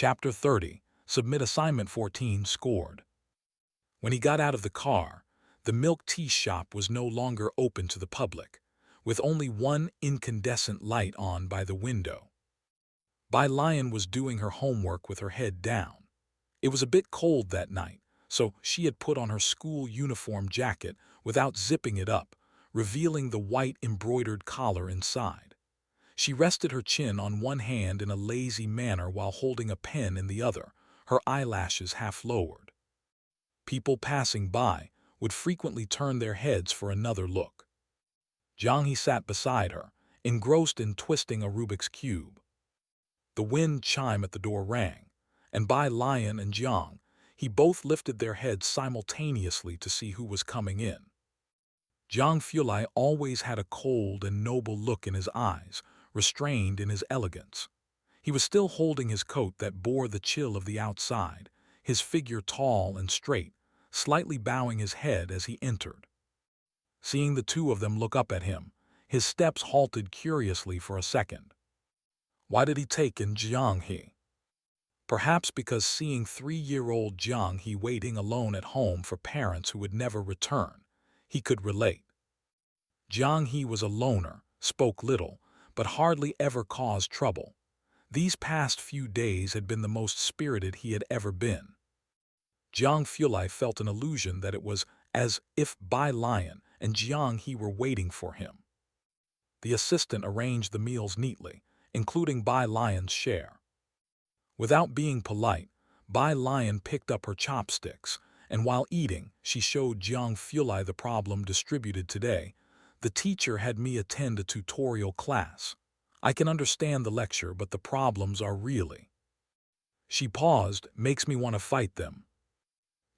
Chapter 30, Submit Assignment 14 scored. When he got out of the car, the milk tea shop was no longer open to the public, with only one incandescent light on by the window. Bai Lian was doing her homework with her head down. It was a bit cold that night, so she had put on her school uniform jacket without zipping it up, revealing the white embroidered collar inside. She rested her chin on one hand in a lazy manner while holding a pen in the other, her eyelashes half lowered. People passing by would frequently turn their heads for another look. Jiang He sat beside her, engrossed in twisting a Rubik's Cube. The wind chime at the door rang, and Bai Lian and Jiang He both lifted their heads simultaneously to see who was coming in. Jiang Fulai always had a cold and noble look in his eyes, restrained in his elegance. He was still holding his coat that bore the chill of the outside, his figure tall and straight, slightly bowing his head as he entered. Seeing the two of them look up at him, his steps halted curiously for a second. Why did he take in Jiang He? Perhaps because seeing 3-year-old Jiang He waiting alone at home for parents who would never return, he could relate. Jiang He was a loner, spoke little, but hardly ever caused trouble. These past few days had been the most spirited he had ever been. Jiang Fulai felt an illusion that it was as if Bai Lian and Jiang He were waiting for him. The assistant arranged the meals neatly, including Bai Lian's share. Without being polite, Bai Lian picked up her chopsticks, and while eating, she showed Jiang Fulai the problem distributed today. The teacher had me attend a tutorial class. I can understand the lecture, but the problems are really. She paused, makes me want to fight them.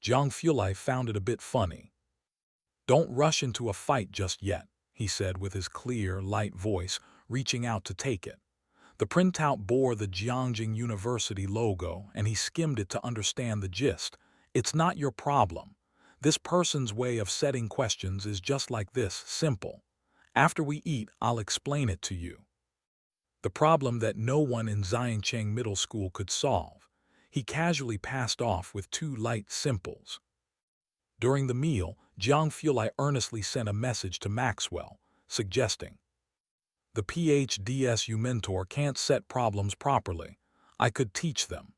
Jiang Fulai found it a bit funny. Don't rush into a fight just yet, he said with his clear, light voice, reaching out to take it. The printout bore the Jiangjing University logo, and he skimmed it to understand the gist. It's not your problem. This person's way of setting questions is just like this, simple. After we eat, I'll explain it to you. The problem that no one in Xiangcheng Middle School could solve, he casually passed off with 2 light simples. During the meal, Jiang Fulai earnestly sent a message to Maxwell, suggesting, "The PhDSU mentor can't set problems properly. I could teach them."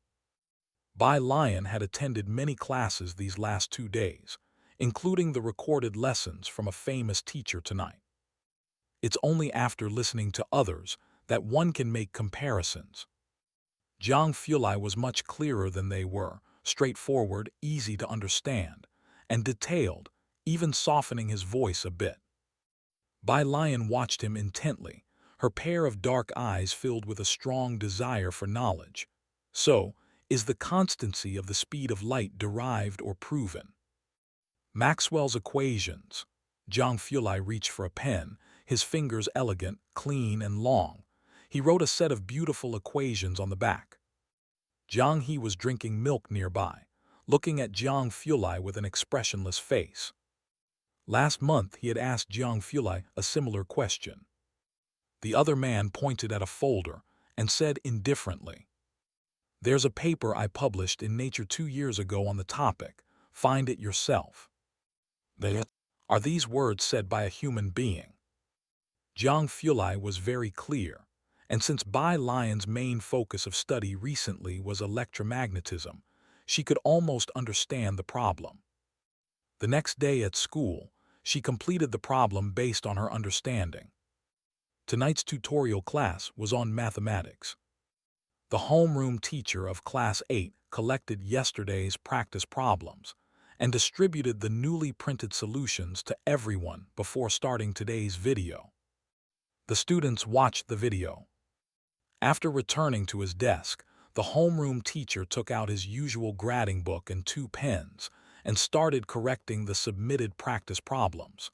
Bai Lian had attended many classes these last 2 days, including the recorded lessons from a famous teacher tonight. It's only after listening to others that one can make comparisons. Jiang Fulai was much clearer than they were, straightforward, easy to understand, and detailed, even softening his voice a bit. Bai Lian watched him intently, her pair of dark eyes filled with a strong desire for knowledge. So, is the constancy of the speed of light derived or proven? Maxwell's equations. Jiang Fulai reached for a pen, his fingers elegant, clean, and long. He wrote a set of beautiful equations on the back. Jiang He was drinking milk nearby, looking at Jiang Fulai with an expressionless face. Last month he had asked Jiang Fulai a similar question. The other man pointed at a folder and said indifferently, "There's a paper I published in Nature 2 years ago on the topic. Find it yourself." Are these words said by a human being? Jiang Fulai was very clear, and since Bai Lian's main focus of study recently was electromagnetism, she could almost understand the problem. The next day at school, she completed the problem based on her understanding. Tonight's tutorial class was on mathematics. The homeroom teacher of Class 8 collected yesterday's practice problems and distributed the newly printed solutions to everyone before starting today's video. The students watched the video. After returning to his desk, the homeroom teacher took out his usual grading book and 2 pens and started correcting the submitted practice problems.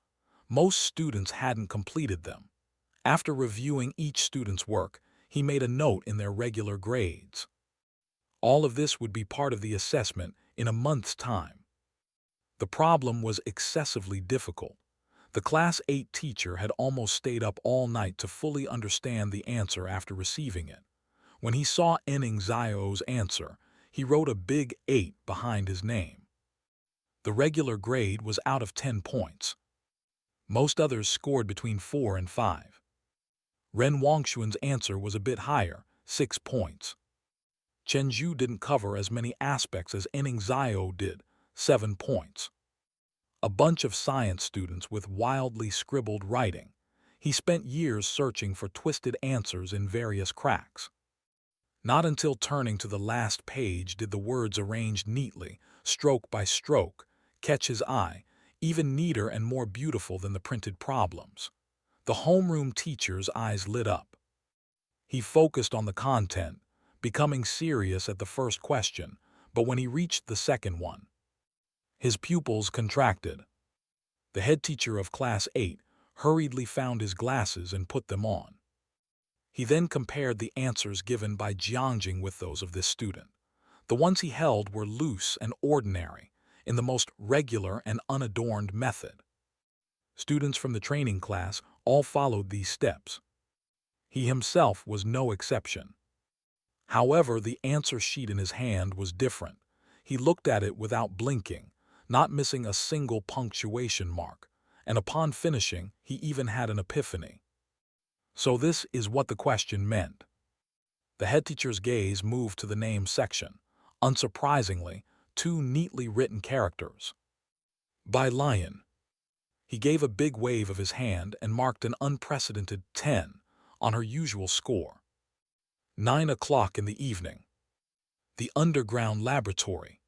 Most students hadn't completed them. After reviewing each student's work, he made a note in their regular grades. All of this would be part of the assessment in a month's time. The problem was excessively difficult. The Class 8 teacher had almost stayed up all night to fully understand the answer after receiving it. When he saw Enning Zio's answer, he wrote a big 8 behind his name. The regular grade was out of 10 points. Most others scored between 4 and 5. Ren Wangxuan's answer was a bit higher, 6 points. Chen Zhu didn't cover as many aspects as Enning Zio did, 7 points. A bunch of science students with wildly scribbled writing. He spent years searching for twisted answers in various cracks. Not until turning to the last page did the words arranged neatly, stroke by stroke, catch his eye, even neater and more beautiful than the printed problems. The homeroom teacher's eyes lit up. He focused on the content, becoming serious at the first question, but when he reached the second one, his pupils contracted. The head teacher of Class 8 hurriedly found his glasses and put them on. He then compared the answers given by Jiangjing with those of this student. The ones he held were loose and ordinary, in the most regular and unadorned method. Students from the training class all followed these steps. He himself was no exception. However, the answer sheet in his hand was different. He looked at it without blinking, not missing a single punctuation mark, and upon finishing, he even had an epiphany. So this is what the question meant. The head teacher's gaze moved to the name section. Unsurprisingly, 2 neatly written characters. Bai Lian. He gave a big wave of his hand and marked an unprecedented 10 on her usual score. 9 o'clock in the evening. The underground laboratory.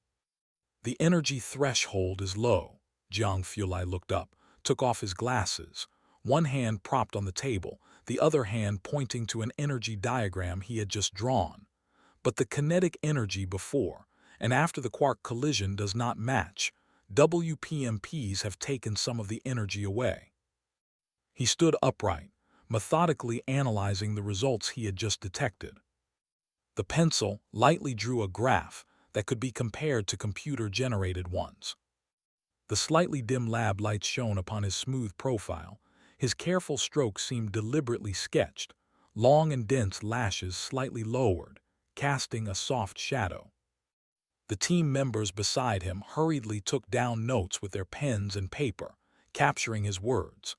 The energy threshold is low. Jiang Fulai looked up, took off his glasses, one hand propped on the table, the other hand pointing to an energy diagram he had just drawn. But the kinetic energy before and after the quark collision does not match. WPMPs have taken some of the energy away. He stood upright, methodically analyzing the results he had just detected. The pencil lightly drew a graph that could be compared to computer-generated ones. The slightly dim lab lights shone upon his smooth profile. His careful strokes seemed deliberately sketched, long and dense lashes slightly lowered, casting a soft shadow. The team members beside him hurriedly took down notes with their pens and paper, capturing his words.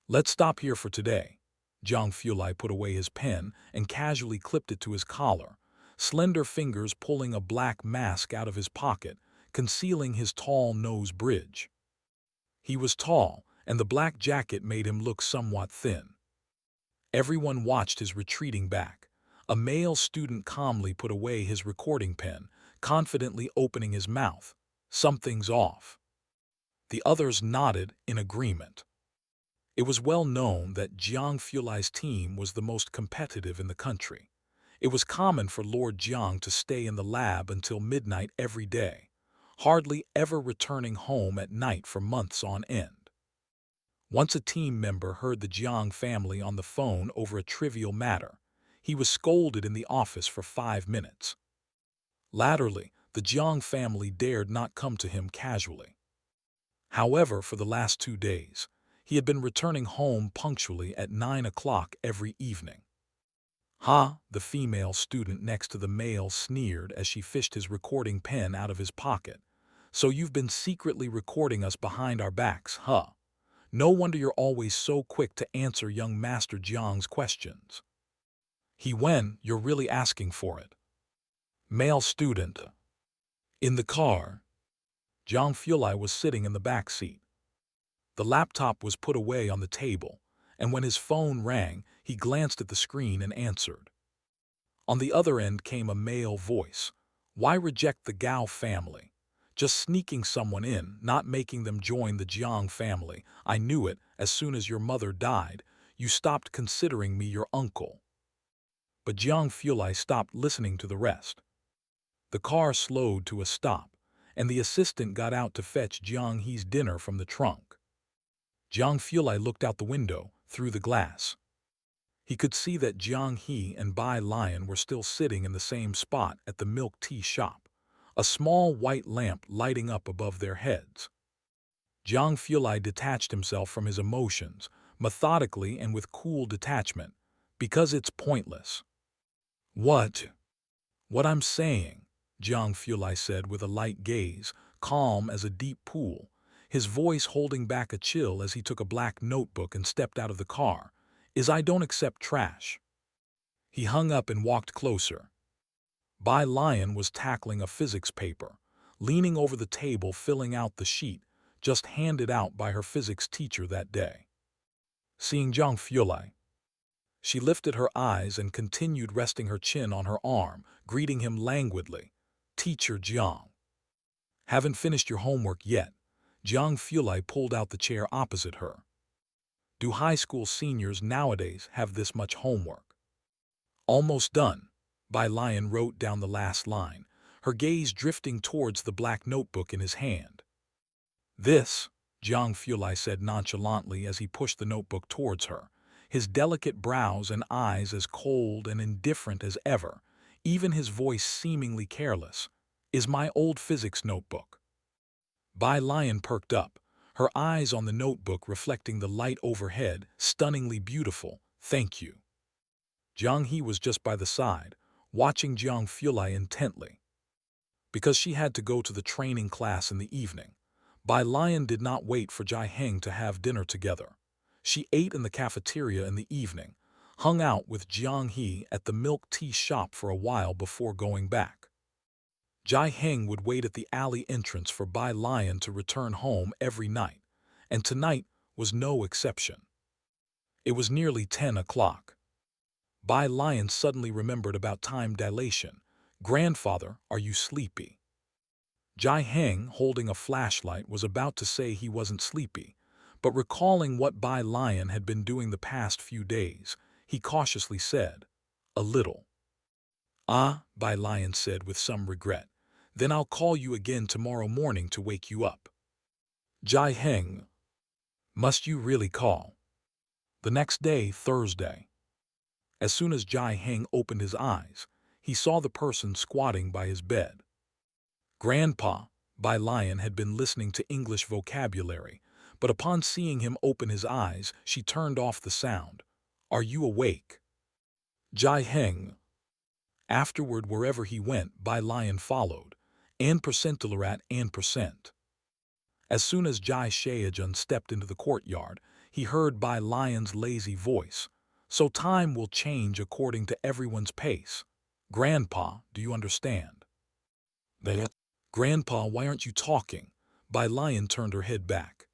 "Let's stop here for today." Jiang Fulai put away his pen and casually clipped it to his collar, slender fingers pulling a black mask out of his pocket, concealing his tall nose bridge. He was tall, and the black jacket made him look somewhat thin. Everyone watched his retreating back. A male student calmly put away his recording pen, confidently opening his mouth. "Something's off." The others nodded in agreement. It was well known that Jiang Fulai's team was the most competitive in the country. It was common for Lord Jiang to stay in the lab until midnight every day, hardly ever returning home at night for months on end. Once a team member heard the Jiang family on the phone over a trivial matter. He was scolded in the office for 5 minutes. Latterly, the Jiang family dared not come to him casually. However, for the last 2 days, he had been returning home punctually at 9 o'clock every evening. "Ha!" the female student next to the male sneered as she fished his recording pen out of his pocket. "So you've been secretly recording us behind our backs, huh? No wonder you're always so quick to answer young Master Jiang's questions." When you're really asking for it." Male student. In the car, Jiang Fulai was sitting in the back seat. The laptop was put away on the table, and when his phone rang, he glanced at the screen and answered. On the other end came a male voice. "Why reject the Gao family? Just sneaking someone in, not making them join the Jiang family. I knew it as soon as your mother died. You stopped considering me your uncle." But Jiang Fulai stopped listening to the rest. The car slowed to a stop, and the assistant got out to fetch Jiang He's dinner from the trunk. Jiang Fulai looked out the window, through the glass. He could see that Jiang He and Bai Lian were still sitting in the same spot at the milk tea shop, a small white lamp lighting up above their heads. Jiang Fulai detached himself from his emotions, methodically and with cool detachment, because it's pointless. What? What I'm saying, Jiang Fulai said with a light gaze, calm as a deep pool, his voice holding back a chill as he took a black notebook and stepped out of the car, is I don't accept trash. He hung up and walked closer. Bai Lian was tackling a physics paper, leaning over the table filling out the sheet just handed out by her physics teacher that day. Seeing Jiang Fulai, she lifted her eyes and continued resting her chin on her arm, greeting him languidly. Teacher Jiang. Haven't finished your homework yet. Jiang Fulai pulled out the chair opposite her. Do high school seniors nowadays have this much homework? Almost done. Bai Lian wrote down the last line, her gaze drifting towards the black notebook in his hand. This, Jiang Fulai said nonchalantly as he pushed the notebook towards her, his delicate brows and eyes as cold and indifferent as ever, even his voice seemingly careless, is my old physics notebook. Bai Lian perked up, her eyes on the notebook reflecting the light overhead, stunningly beautiful, thank you. Jiang He was just by the side, watching Jiang Fulai intently. Because she had to go to the training class in the evening, Bai Lian did not wait for Jai Heng to have dinner together. She ate in the cafeteria in the evening, hung out with Jiang He at the milk tea shop for a while before going back. Jai Heng would wait at the alley entrance for Bai Lian to return home every night, and tonight was no exception. It was nearly 10 o'clock. Bai Lian suddenly remembered about time dilation. Grandfather, are you sleepy? Jai Heng, holding a flashlight, was about to say he wasn't sleepy, but recalling what Bai Lian had been doing the past few days, he cautiously said, a little. Ah, Bai Lian said with some regret. Then I'll call you again tomorrow morning to wake you up. Jai Heng. Must you really call? The next day, Thursday. As soon as Jai Heng opened his eyes, he saw the person squatting by his bed. Grandpa, Bai Lian had been listening to English vocabulary, but upon seeing him open his eyes, she turned off the sound. Are you awake? Jai Heng. Afterward, wherever he went, Bai Lian followed. %. As soon as Jai Shaojun stepped into the courtyard, he heard Bai Lian's lazy voice. So time will change according to everyone's pace. Grandpa, do you understand? Grandpa, why aren't you talking? Bai Lian turned her head back.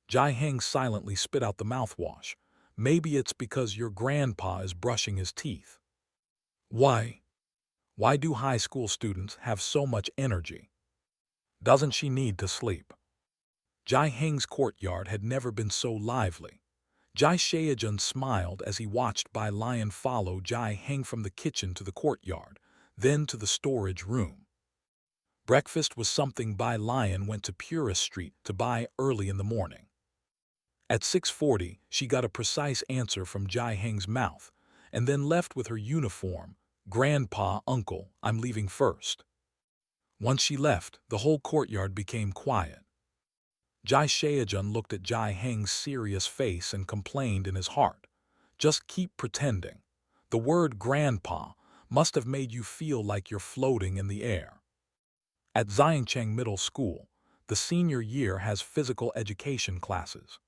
Jai Heng silently spit out the mouthwash. Maybe it's because your grandpa is brushing his teeth. Why? Why do high school students have so much energy? Doesn't she need to sleep? Jai Heng's courtyard had never been so lively. Jai Shaojun smiled as he watched Bai Lian follow Jai Heng from the kitchen to the courtyard, then to the storage room. Breakfast was something Bai Lian went to Purist Street to buy early in the morning. At 6:40, she got a precise answer from Jai Heng's mouth, and then left with her uniform. Grandpa, uncle, I'm leaving first. Once she left, the whole courtyard became quiet. Jai Shaojun looked at Jai Heng's serious face and complained in his heart. Just keep pretending. The word grandpa must have made you feel like you're floating in the air. At Xiangcheng Middle School, the senior year has physical education classes.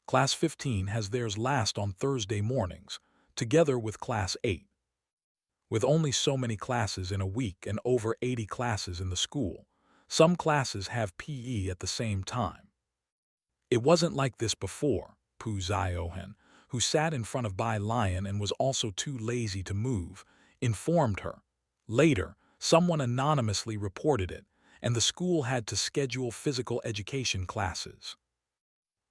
Class 15 has theirs last on Thursday mornings, together with Class 8. With only so many classes in a week and over 80 classes in the school, some classes have PE at the same time. It wasn't like this before, Pu Ziohan, who sat in front of Bai Lian and was also too lazy to move, informed her. Later, someone anonymously reported it, and the school had to schedule physical education classes.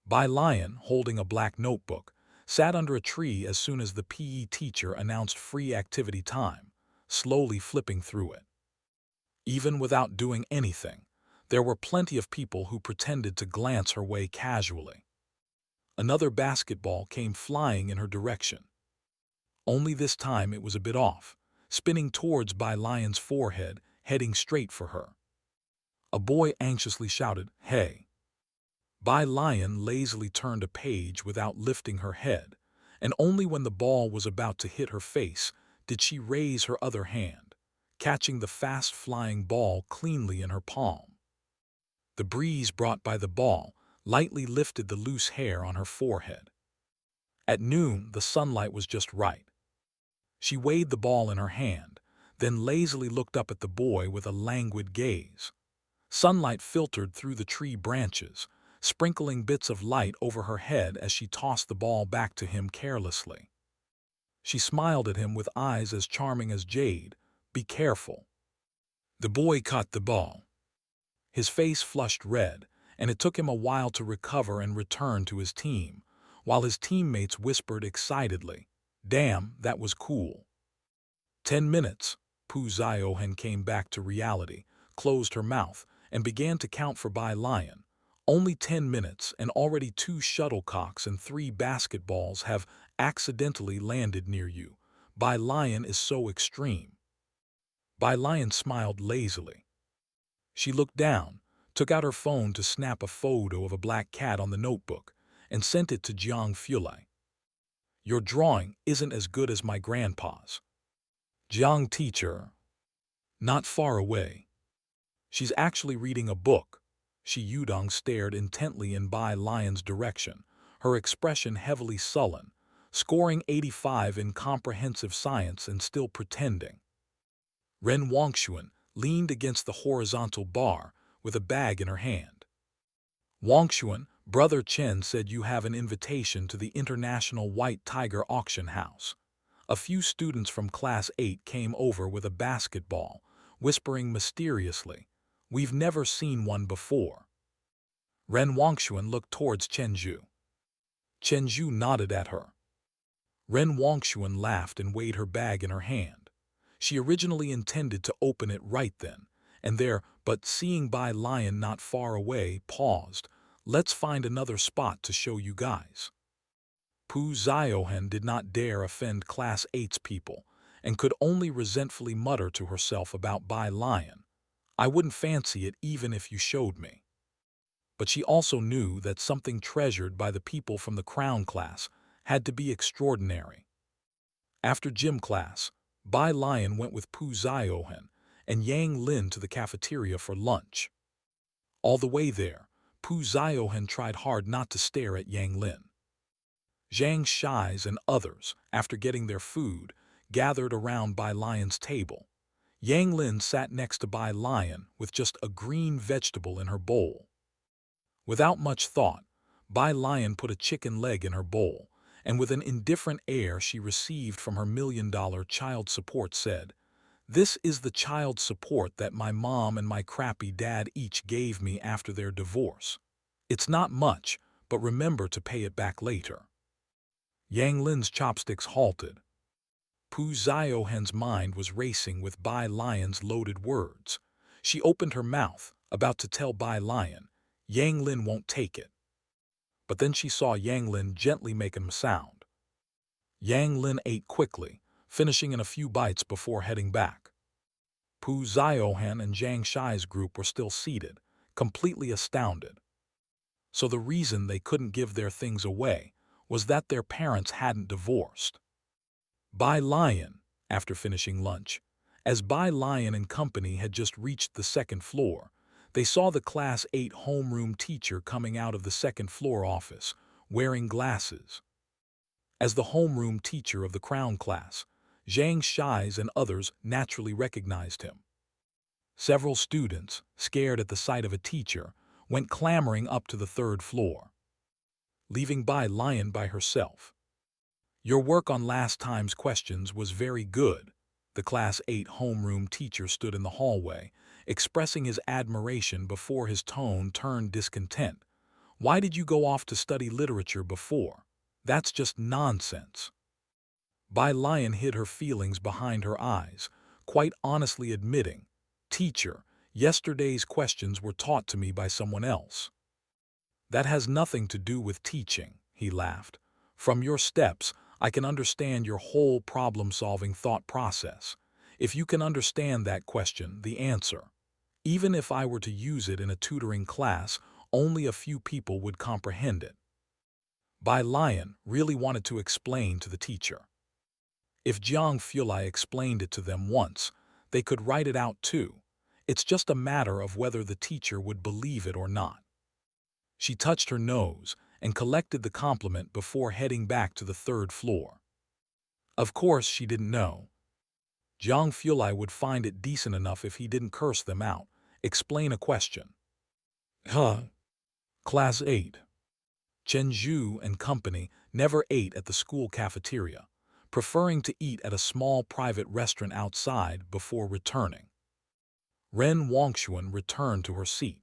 Bai Lian, holding a black notebook, sat under a tree as soon as the PE teacher announced free activity time, slowly flipping through it. Even without doing anything, there were plenty of people who pretended to glance her way casually. Another basketball came flying in her direction. Only this time it was a bit off, spinning towards Bai Lian's forehead, heading straight for her. A boy anxiously shouted, "Hey!" Bai Lian lazily turned a page without lifting her head, and only when the ball was about to hit her face did she raise her other hand, catching the fast-flying ball cleanly in her palm. The breeze brought by the ball lightly lifted the loose hair on her forehead. At noon, the sunlight was just right. She weighed the ball in her hand, then lazily looked up at the boy with a languid gaze. Sunlight filtered through the tree branches, sprinkling bits of light over her head as she tossed the ball back to him carelessly. She smiled at him with eyes as charming as jade. "Be careful." The boy caught the ball. His face flushed red, and it took him a while to recover and return to his team, while his teammates whispered excitedly, "Damn, that was cool." 10 minutes. Pu Ziohen came back to reality, closed her mouth, and began to count for Bai Lian. Only 10 minutes, and already 2 shuttlecocks and 3 basketballs have accidentally landed near you. Bai Lian is so extreme. Bai Lian smiled lazily. She looked down, took out her phone to snap a photo of a black cat on the notebook, and sent it to Jiang Fulei. "Your drawing isn't as good as my grandpa's." Jiang teacher. Not far away. "She's actually reading a book." Shi Yudong stared intently in Bai Lian's direction, her expression heavily sullen, scoring 85 in comprehensive science and still pretending. Ren Wangshuan leaned against the horizontal bar with a bag in her hand. "Wangshuan, Brother Chen said you have an invitation to the International White Tiger Auction House." A few students from Class 8 came over with a basketball, whispering mysteriously, "We've never seen one before." Ren Wangshuan looked towards Chen Zhu. Chen Zhu nodded at her. Ren Wangshuan laughed and weighed her bag in her hand. She originally intended to open it right then and there, but seeing Bai Lian not far away, paused. "Let's find another spot to show you guys." Pu Ziohen did not dare offend Class 8's people and could only resentfully mutter to herself about Bai Lian, "I wouldn't fancy it even if you showed me." But she also knew that something treasured by the people from the crown class had to be extraordinary. After gym class, Bai Lian went with Pu Ziohen and Yang Lin to the cafeteria for lunch. All the way there, Pu Ziohen tried hard not to stare at Yang Lin. Zhang Shais and others, after getting their food, gathered around Bai Lian's table. Yang Lin sat next to Bai Lian with just a green vegetable in her bowl. Without much thought, Bai Lian put a chicken leg in her bowl, and with an indifferent air she received from her $1,000,000 child support said, "This is the child support that my mom and my crappy dad each gave me after their divorce. It's not much, but remember to pay it back later." Yang Lin's chopsticks halted. Pu Ziohen's mind was racing with Bai Lian's loaded words. She opened her mouth, about to tell Bai Lian, "Yang Lin won't take it." But then she saw Yang Lin gently make a sound. Yang Lin ate quickly, finishing in a few bites before heading back. Pu Ziohen and Zhang Shai's group were still seated, completely astounded. So the reason they couldn't give their things away was that their parents hadn't divorced. Bai Lian, after finishing lunch, as Bai Lian and company had just reached the second floor, they saw the Class 8 homeroom teacher coming out of the second floor office, wearing glasses. As the homeroom teacher of the crown class, Zhang Shais and others naturally recognized him. Several students, scared at the sight of a teacher, went clamoring up to the third floor, leaving Bai Lian by herself. "Your work on last time's questions was very good." The Class 8 homeroom teacher stood in the hallway, expressing his admiration before his tone turned discontent. "Why did you go off to study literature before? That's just nonsense." Bai Lian hid her feelings behind her eyes, quite honestly admitting, "Teacher, yesterday's questions were taught to me by someone else." "That has nothing to do with teaching," he laughed. "From your steps, I can understand your whole problem-solving thought process. If you can understand that question, the answer, even if I were to use it in a tutoring class, only a few people would comprehend it." Bai Lian really wanted to explain to the teacher. If Jiang Fulai explained it to them once, they could write it out too. It's just a matter of whether the teacher would believe it or not. She touched her nose and collected the compliment before heading back to the third floor. Of course, she didn't know. Jiang Fulai would find it decent enough if he didn't curse them out, explain a question. Class 8. Chen Zhu and company never ate at the school cafeteria, preferring to eat at a small private restaurant outside before returning. Ren Wangxuan returned to her seat.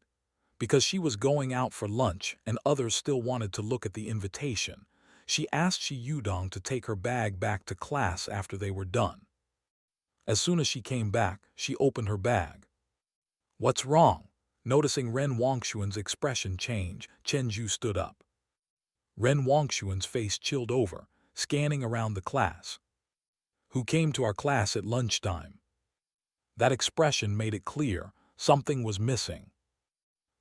Because she was going out for lunch and others still wanted to look at the invitation, she asked Shi Yudong to take her bag back to class after they were done. As soon as she came back, she opened her bag. "What's wrong?" Noticing Ren Wangxuan's expression change, Chen Zhu stood up. Ren Wangxuan's face chilled over, scanning around the class. "Who came to our class at lunchtime?" That expression made it clear something was missing.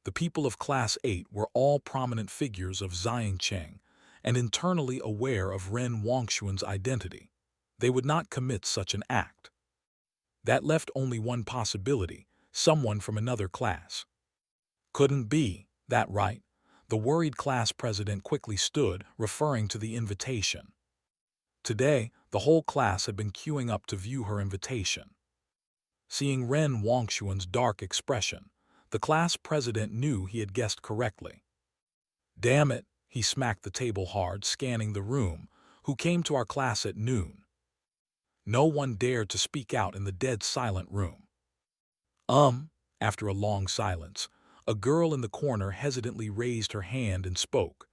The people of Class 8 were all prominent figures of Xiangcheng and internally aware of Ren Wangxuan's identity. They would not commit such an act. That left only one possibility: someone from another class. Couldn't be that, right? The worried class president quickly stood, referring to the invitation. Today, the whole class had been queuing up to view her invitation. Seeing Ren Wangxuan's dark expression, the class president knew he had guessed correctly. "Damn it," he smacked the table hard, scanning the room. "Who came to our class at noon?" No one dared to speak out in the dead silent room. After a long silence, a girl in the corner hesitantly raised her hand and spoke.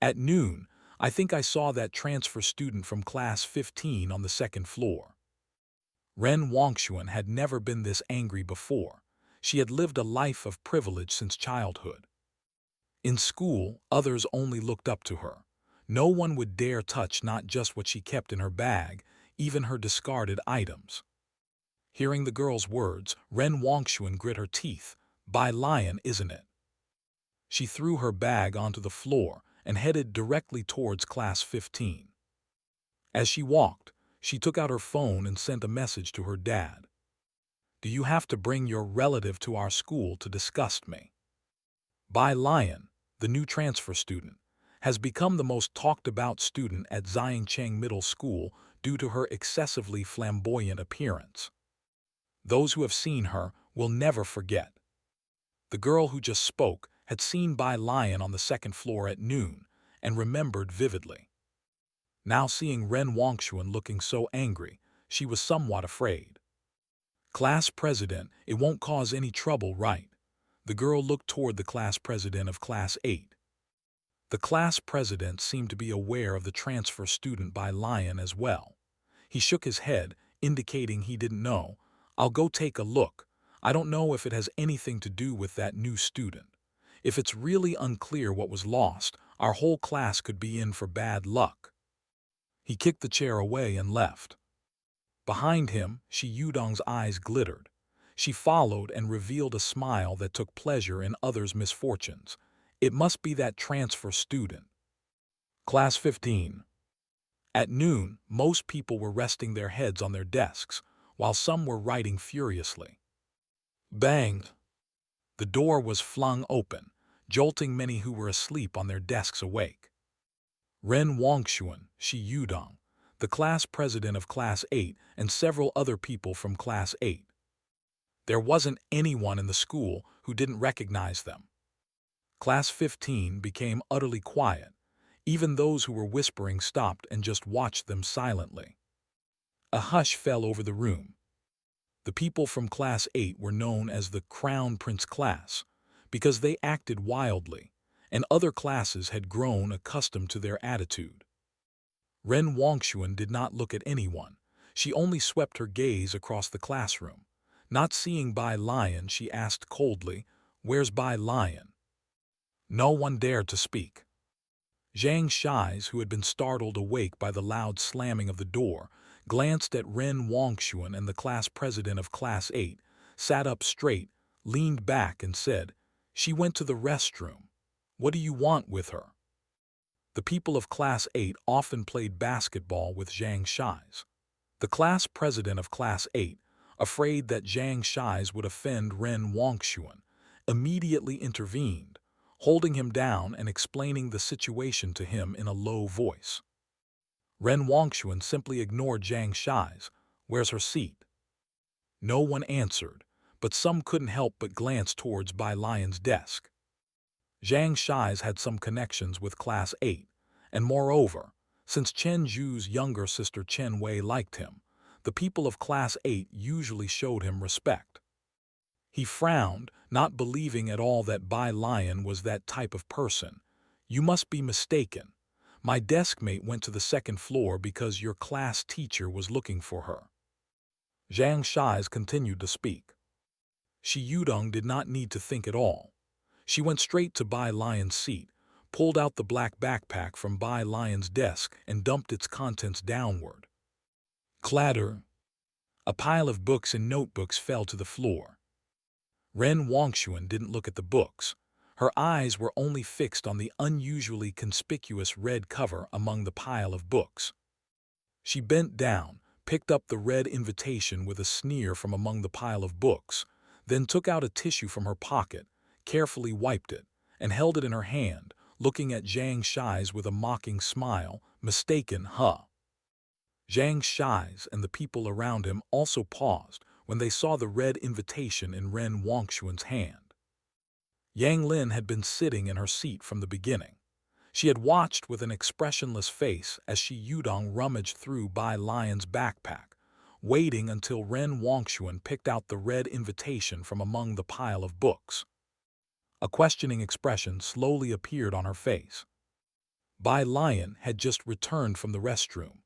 "At noon, I think I saw that transfer student from class 15 on the second floor." Ren Wangxuan had never been this angry before. She had lived a life of privilege since childhood. In school, others only looked up to her. No one would dare touch not just what she kept in her bag, even her discarded items. Hearing the girl's words, Ren Wangxuan grit her teeth. "Bai Lian, isn't it?" She threw her bag onto the floor and headed directly towards class 15. As she walked, she took out her phone and sent a message to her dad. "Do you have to bring your relative to our school to disgust me?" Bai Lian, the new transfer student, has become the most talked-about student at Xiangcheng Middle School due to her excessively flamboyant appearance. Those who have seen her will never forget. The girl who just spoke had seen Bai Lian on the second floor at noon and remembered vividly. Now seeing Ren Wangxuan looking so angry, she was somewhat afraid. "Class president, it won't cause any trouble, right?" The girl looked toward the class president of Class 8. The class president seemed to be aware of the transfer student Bai Lian as well. He shook his head, indicating he didn't know. "I'll go take a look. I don't know if it has anything to do with that new student. If it's really unclear what was lost, our whole class could be in for bad luck." He kicked the chair away and left. Behind him, Shi Yudong's eyes glittered. She followed and revealed a smile that took pleasure in others' misfortunes. It must be that transfer student. Class 15. At noon, most people were resting their heads on their desks, while some were writing furiously. Bang! The door was flung open, jolting many who were asleep on their desks awake. Ren Wangxuan, Shi Yudong, the class president of Class 8, and several other people from Class 8. There wasn't anyone in the school who didn't recognize them. Class 15 became utterly quiet. Even those who were whispering stopped and just watched them silently. A hush fell over the room. The people from Class 8 were known as the Crown Prince class because they acted wildly, and other classes had grown accustomed to their attitude. Ren Wangxuan did not look at anyone. She only swept her gaze across the classroom. Not seeing Bai Lian, she asked coldly, "Where's Bai Lian?" No one dared to speak. Zhang Shi's, who had been startled awake by the loud slamming of the door, glanced at Ren Wangxuan and the class president of Class 8, sat up straight, leaned back and said, "She went to the restroom. What do you want with her?" The people of Class 8 often played basketball with Zhang Shi's. The class president of Class 8, afraid that Zhang Shi's would offend Ren Wongshuan, immediately intervened, holding him down and explaining the situation to him in a low voice. Ren Wongshuan simply ignored Zhang Shi's, "Where's her seat?" No one answered, but some couldn't help but glance towards Bai Lian's desk. Zhang Shi's had some connections with Class 8, and moreover, since Chen Zhu's younger sister Chen Wei liked him, the people of Class 8 usually showed him respect. He frowned, not believing at all that Bai Lian was that type of person. "You must be mistaken. My deskmate went to the second floor because your class teacher was looking for her." Zhang Shi's continued to speak. Shi Yudong did not need to think at all. She went straight to Bai Lian's seat, pulled out the black backpack from Bai Lian's desk and dumped its contents downward. Clatter! A pile of books and notebooks fell to the floor. Ren Wongshuan didn't look at the books. Her eyes were only fixed on the unusually conspicuous red cover among the pile of books. She bent down, picked up the red invitation with a sneer from among the pile of books, then took out a tissue from her pocket, carefully wiped it, and held it in her hand, looking at Zhang Shi's with a mocking smile. "Mistaken, huh?" Zhang Shi's and the people around him also paused when they saw the red invitation in Ren Wongshuan's hand. Yang Lin had been sitting in her seat from the beginning. She had watched with an expressionless face as Shi Yudong rummaged through Bai Lian's backpack, waiting until Ren Wongshuan picked out the red invitation from among the pile of books. A questioning expression slowly appeared on her face. Bai Lian had just returned from the restroom.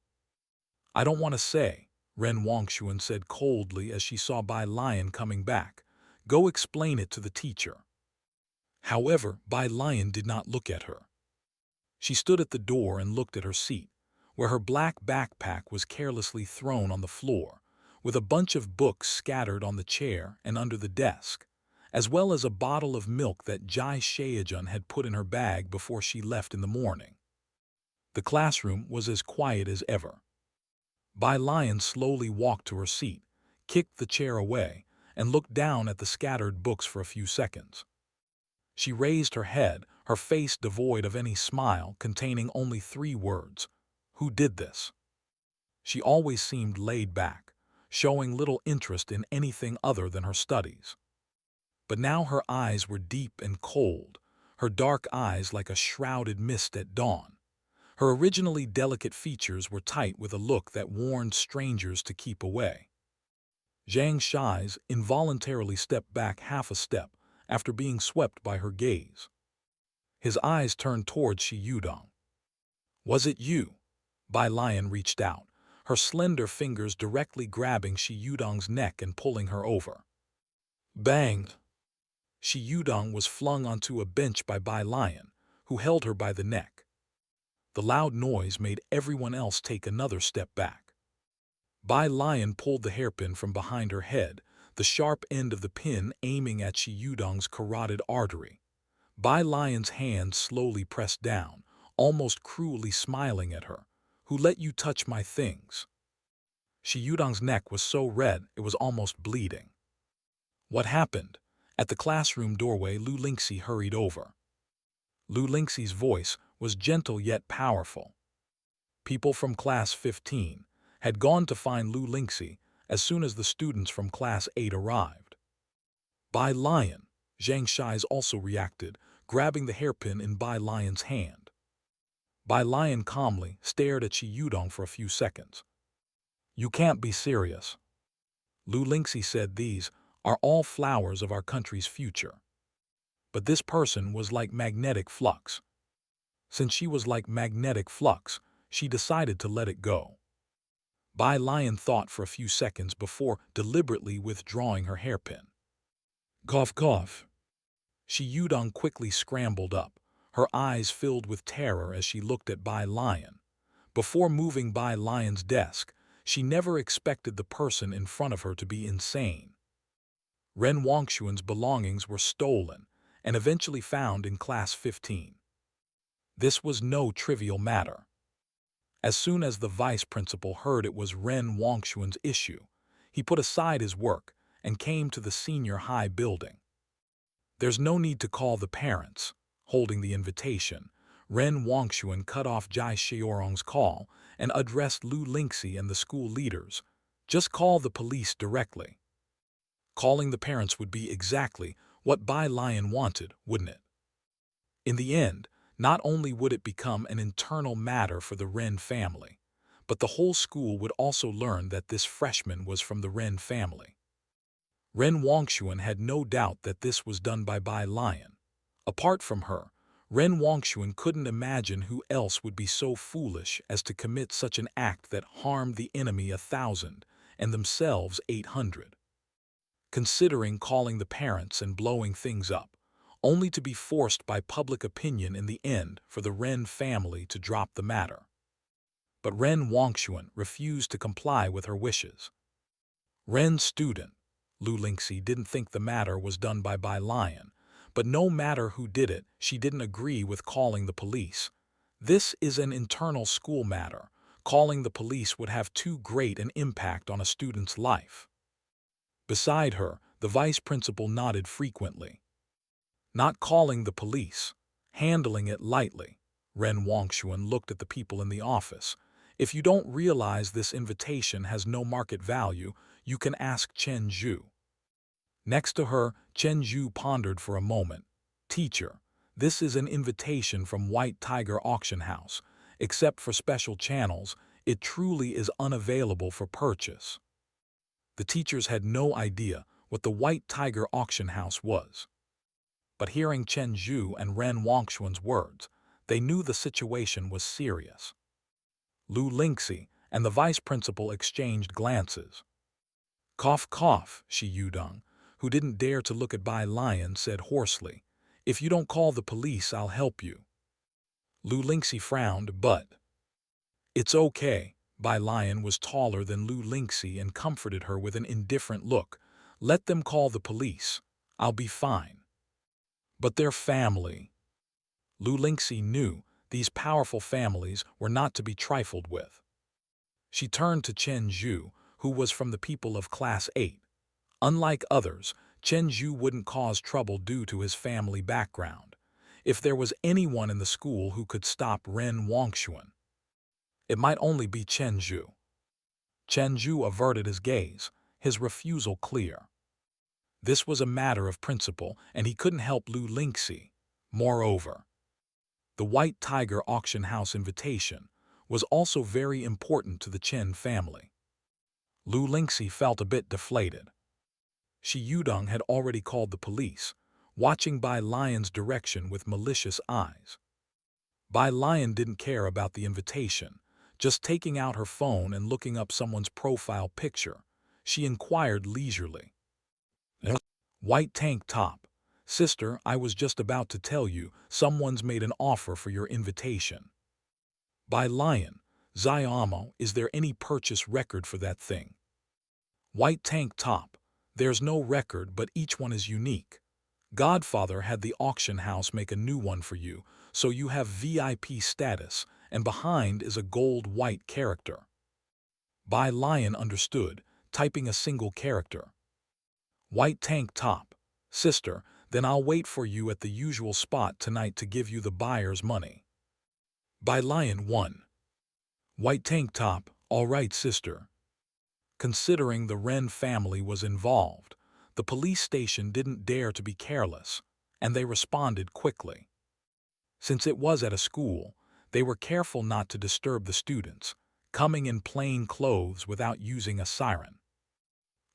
"I don't want to say," Ren Wongshuan said coldly as she saw Bai Lian coming back. "Go explain it to the teacher." However, Bai Lian did not look at her. She stood at the door and looked at her seat, where her black backpack was carelessly thrown on the floor, with a bunch of books scattered on the chair and under the desk, as well as a bottle of milk that Jai Shaejun had put in her bag before she left in the morning. The classroom was as quiet as ever. Bai Lian slowly walked to her seat, kicked the chair away, and looked down at the scattered books for a few seconds. She raised her head, her face devoid of any smile, containing only 3 words: "Who did this?" She always seemed laid back, showing little interest in anything other than her studies. But now her eyes were deep and cold, her dark eyes like a shrouded mist at dawn. Her originally delicate features were tight with a look that warned strangers to keep away. Zhang Shi's involuntarily stepped back half a step after being swept by her gaze. His eyes turned towards Shi Yudong. "Was it you?" Bai Lian reached out, her slender fingers directly grabbing Shi Yudong's neck and pulling her over. Bang! Shi Yudong was flung onto a bench by Bai Lian, who held her by the neck. The loud noise made everyone else take another step back. Bai Lian pulled the hairpin from behind her head, the sharp end of the pin aiming at Shi Yudong's carotid artery. Bai Lian's hand slowly pressed down, almost cruelly smiling at her. "Who let you touch my things?" Shi Yudong's neck was so red it was almost bleeding. "What happened?" At the classroom doorway, Lu Lingxi hurried over. Lu Lingxi's voice was gentle yet powerful. People from Class 15 had gone to find Lu Lingxi as soon as the students from Class 8 arrived. Bai Lian, Zhang Shi's also reacted, grabbing the hairpin in Bai Lian's hand. Bai Lian calmly stared at Shi Yudong for a few seconds. "You can't be serious." Lu Lingxi said, "These are all flowers of our country's future." But this person was like magnetic flux. Since she was like magnetic flux, she decided to let it go. Bai Lian thought for a few seconds before deliberately withdrawing her hairpin. "Cough, cough." Shi Yudong quickly scrambled up, her eyes filled with terror as she looked at Bai Lian. Before moving Bai Lian's desk, she never expected the person in front of her to be insane. Ren Wongshuan's belongings were stolen and eventually found in Class 15. This was no trivial matter. As soon as the vice principal heard it was Ren Wongshuan's issue, he put aside his work and came to the senior high building. There's no need to call the parents. Holding the invitation, Ren Wongshuan cut off Jai Xiaorong's call and addressed Lu Lingxi and the school leaders. Just call the police directly. Calling the parents would be exactly what Bai Lian wanted, wouldn't it? In the end, not only would it become an internal matter for the Ren family, but the whole school would also learn that this freshman was from the Ren family. Ren Wongshuan had no doubt that this was done by Bai Lian. Apart from her, Ren Wongshuan couldn't imagine who else would be so foolish as to commit such an act that harmed the enemy 1,000 and themselves 800. Considering calling the parents and blowing things up, only to be forced by public opinion in the end for the Ren family to drop the matter. But Ren Wongshuan refused to comply with her wishes. Ren's student, Lu Lingxi, didn't think the matter was done by Bai Lian, but no matter who did it, she didn't agree with calling the police. This is an internal school matter. Calling the police would have too great an impact on a student's life. Beside her, the vice principal nodded frequently. Not calling the police, handling it lightly. Ren Wongshuan looked at the people in the office. If you don't realize this invitation has no market value, you can ask Chen Zhu. Next to her, Chen Zhu pondered for a moment. Teacher, this is an invitation from White Tiger Auction House. Except for special channels, it truly is unavailable for purchase. The teachers had no idea what the White Tiger Auction House was. But hearing Chen Zhu and Ren Wongshuan's words, they knew the situation was serious. Lu Lingxi and the vice principal exchanged glances. Cough, cough, Shi Yudong, who didn't dare to look at Bai Lian, said hoarsely, "If you don't call the police, I'll help you." Lu Lingxi frowned, but... "It's okay." Bai Lian was taller than Lu Lingxi and comforted her with an indifferent look. "Let them call the police. I'll be fine." But their family. Lu Lingxi knew these powerful families were not to be trifled with. She turned to Chen Zhu, who was from the people of Class 8. Unlike others, Chen Zhu wouldn't cause trouble due to his family background. If there was anyone in the school who could stop Ren Wongshuan, it might only be Chen Zhu. Chen Zhu averted his gaze, his refusal clear. This was a matter of principle, and he couldn't help Lu Lingxi. Moreover, the White Tiger Auction House invitation was also very important to the Chen family. Lu Lingxi felt a bit deflated. Shi Yudong had already called the police, watching Bai Lian's direction with malicious eyes. Bai Lian didn't care about the invitation. Just taking out her phone and looking up someone's profile picture, she inquired leisurely. "White tank top. Sister, I was just about to tell you, someone's made an offer for your invitation." "Bai Lian, Xiaomo, is there any purchase record for that thing?" "White tank top. There's no record, but each one is unique. Godfather had the auction house make a new one for you, so you have VIP status, and behind is a gold-white character." Bai Lian understood, typing a single character. "White tank top. Sister, then I'll wait for you at the usual spot tonight to give you the buyer's money." Bai Lian 1. "White tank top, all right, sister." Considering the Ren family was involved, the police station didn't dare to be careless, and they responded quickly. Since it was at a school, they were careful not to disturb the students, coming in plain clothes without using a siren.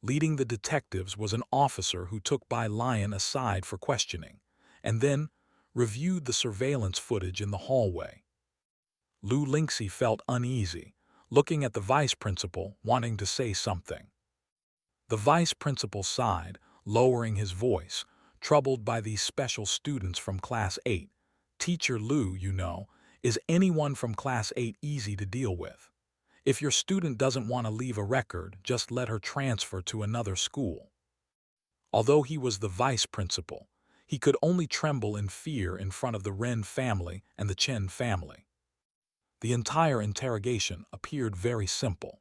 Leading the detectives was an officer who took Bai Lian aside for questioning, and then reviewed the surveillance footage in the hallway. Lu Lingxi felt uneasy, looking at the vice principal, wanting to say something. The vice principal sighed, lowering his voice, troubled by these special students from Class 8. "Teacher Lu, you know, is anyone from Class 8 easy to deal with? If your student doesn't want to leave a record, just let her transfer to another school." Although he was the vice principal, he could only tremble in fear in front of the Ren family and the Chen family. The entire interrogation appeared very simple.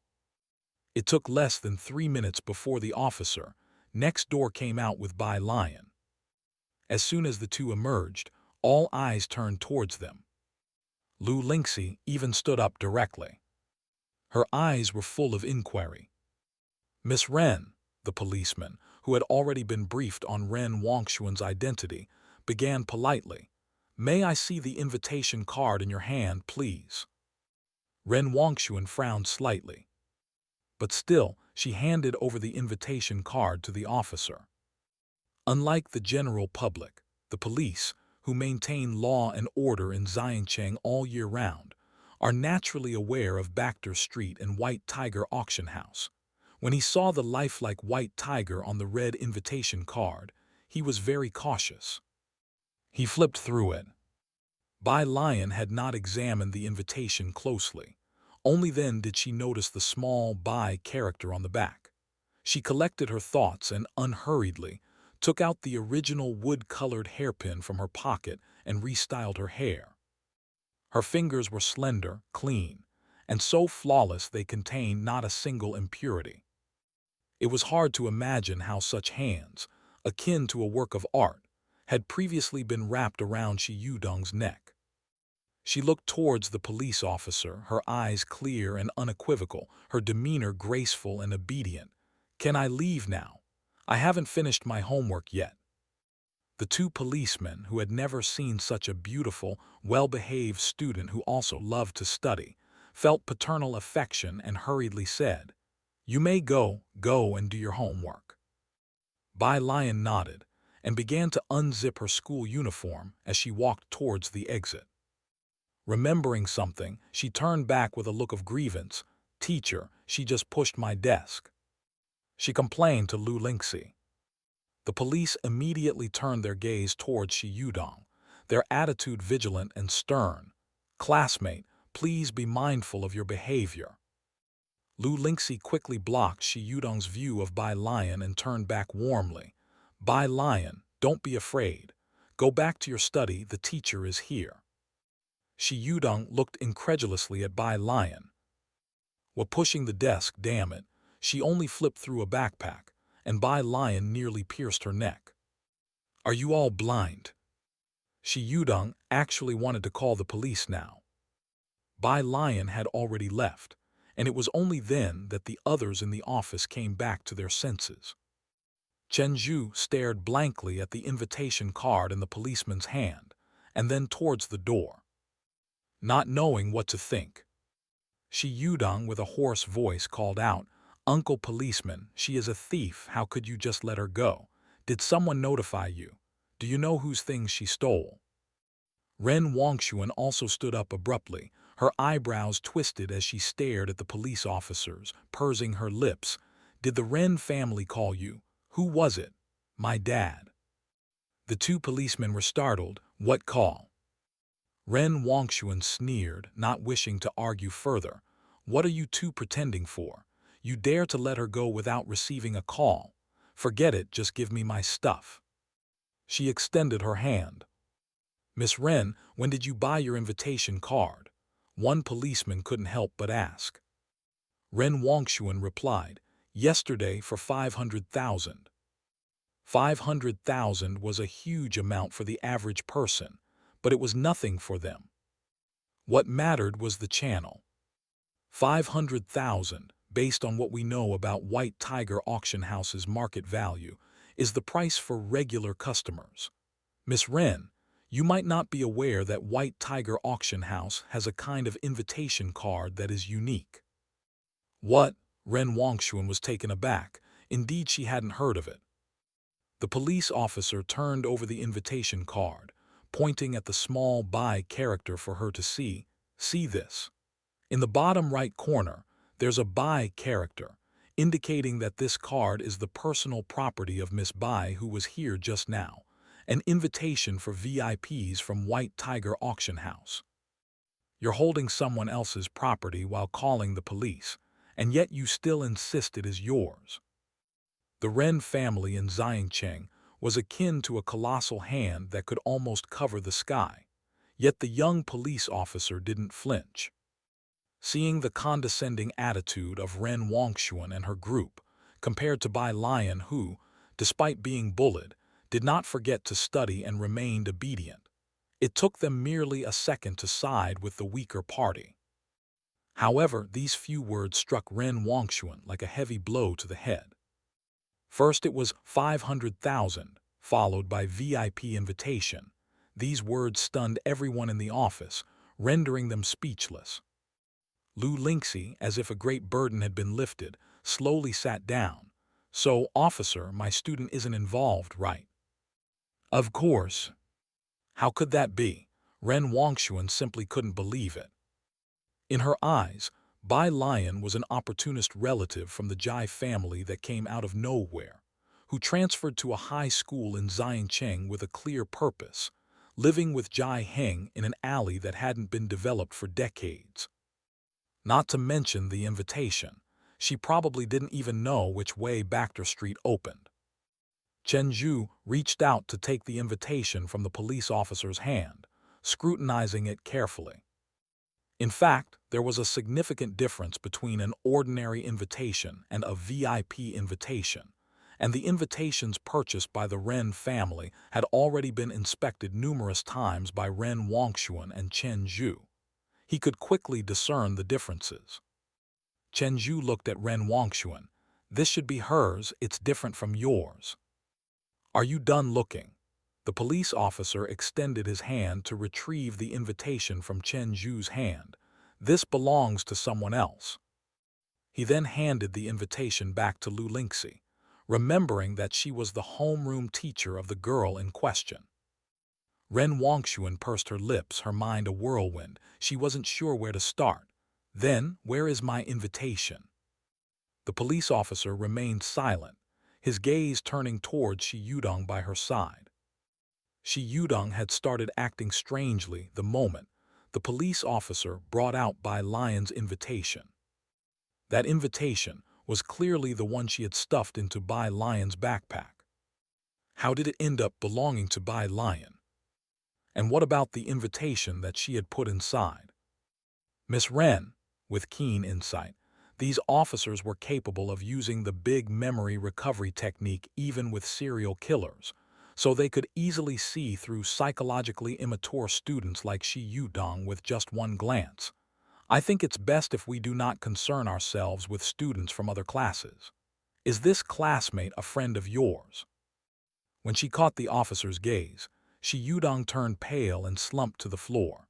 It took less than 3 minutes before the officer next door came out with Bai Lian. As soon as the two emerged, all eyes turned towards them. Lu Lingxi even stood up directly. Her eyes were full of inquiry. Miss Ren, the policeman, who had already been briefed on Ren Wongshuan's identity, began politely. "May I see the invitation card in your hand, please?" Ren Wongshuan frowned slightly. But still, she handed over the invitation card to the officer. Unlike the general public, the police, who maintain law and order in Xiancheng all year round, are naturally aware of Bacter Street and White Tiger Auction House. When he saw the lifelike white tiger on the red invitation card, he was very cautious. He flipped through it. Bai Lian had not examined the invitation closely. Only then did she notice the small Bai character on the back. She collected her thoughts and unhurriedly took out the original wood-colored hairpin from her pocket and restyled her hair. Her fingers were slender, clean, and so flawless they contained not a single impurity. It was hard to imagine how such hands, akin to a work of art, had previously been wrapped around Shi Yudong's neck. She looked towards the police officer, her eyes clear and unequivocal, her demeanor graceful and obedient. "Can I leave now? I haven't finished my homework yet." The two policemen, who had never seen such a beautiful, well-behaved student who also loved to study, felt paternal affection and hurriedly said, "You may go and do your homework." Bai Lian nodded and began to unzip her school uniform as she walked towards the exit. Remembering something, she turned back with a look of grievance. "Teacher, she just pushed my desk." She complained to Lu Lingxi. The police immediately turned their gaze towards Shi Yudong, their attitude vigilant and stern. "Classmate, please be mindful of your behavior." Lu Lingxi quickly blocked Shi Yudong's view of Bai Lian and turned back warmly. "Bai Lian, don't be afraid. Go back to your study, the teacher is here." Shi Yudong looked incredulously at Bai Lian. While pushing the desk, damn it, she only flipped through a backpack, and Bai Lian nearly pierced her neck. "Are you all blind?" Shi Yudong actually wanted to call the police now. Bai Lian had already left, and it was only then that the others in the office came back to their senses. Chen Zhu stared blankly at the invitation card in the policeman's hand, and then towards the door. Not knowing what to think, Shi Yudong with a hoarse voice called out, "Uncle Policeman, she is a thief. How could you just let her go? Did someone notify you? Do you know whose things she stole?" Ren Wongshuan also stood up abruptly, her eyebrows twisted as she stared at the police officers, pursing her lips. "Did the Ren family call you? Who was it?" "My dad." The two policemen were startled. "What call?" Ren Wongshuan sneered, not wishing to argue further. "What are you two pretending for? You dare to let her go without receiving a call? Forget it, just give me my stuff." She extended her hand. "Miss Ren, when did you buy your invitation card?" one policeman couldn't help but ask. Ren Wongshuan replied, "Yesterday for 500,000. 500,000 was a huge amount for the average person, but it was nothing for them. What mattered was the channel. 500,000, based on what we know about White Tiger Auction House's market value, is the price for regular customers. Miss Ren, you might not be aware that White Tiger Auction House has a kind of invitation card that is unique." "What?" Ren Wongshuan was taken aback. Indeed, she hadn't heard of it. The police officer turned over the invitation card, pointing at the small Bai character for her to see. "See this? In the bottom right corner, there's a Bai character, indicating that this card is the personal property of Miss Bai, who was here just now. An invitation for VIPs from White Tiger Auction House. You're holding someone else's property while calling the police, and yet you still insist it is yours." The Ren family in Xiancheng was akin to a colossal hand that could almost cover the sky, yet the young police officer didn't flinch. Seeing the condescending attitude of Ren Wangxuan and her group, compared to Bai Lian who, despite being bullied, did not forget to study and remained obedient, it took them merely a second to side with the weaker party. However, these few words struck Ren Wangxuan like a heavy blow to the head. First it was 500,000, followed by VIP invitation. These words stunned everyone in the office, rendering them speechless. Lu Lingxi, as if a great burden had been lifted, slowly sat down. "So, officer, my student isn't involved, right?" "Of course." How could that be? Ren Wangxuan simply couldn't believe it. In her eyes, Bai Lian was an opportunist relative from the Jai family that came out of nowhere, who transferred to a high school in Xiancheng with a clear purpose, living with Jai Heng in an alley that hadn't been developed for decades. Not to mention the invitation. She probably didn't even know which way Baxter Street opened. Chen Zhu reached out to take the invitation from the police officer's hand, scrutinizing it carefully. In fact, there was a significant difference between an ordinary invitation and a VIP invitation, and the invitations purchased by the Ren family had already been inspected numerous times by Ren Wangxuan and Chen Zhu. He could quickly discern the differences. Chen Zhu looked at Ren Wangxuan. "This should be hers, it's different from yours." "Are you done looking?" The police officer extended his hand to retrieve the invitation from Chen Zhu's hand. "This belongs to someone else." He then handed the invitation back to Lu Lingxi, remembering that she was the homeroom teacher of the girl in question. Ren Wangxuan pursed her lips, her mind a whirlwind. She wasn't sure where to start. "Then, where is my invitation?" The police officer remained silent, his gaze turning towards Shi Yudong by her side. Shi Yudong had started acting strangely the moment the police officer brought out Bai Lian's invitation. That invitation was clearly the one she had stuffed into Bai Lian's backpack. How did it end up belonging to Bai Lian? And what about the invitation that she had put inside? Miss Ren, with keen insight, these officers were capable of using the big memory recovery technique even with serial killers, so they could easily see through psychologically immature students like Shi Yudong with just one glance. "I think it's best if we do not concern ourselves with students from other classes. Is this classmate a friend of yours?" When she caught the officer's gaze, Shi Yudong turned pale and slumped to the floor.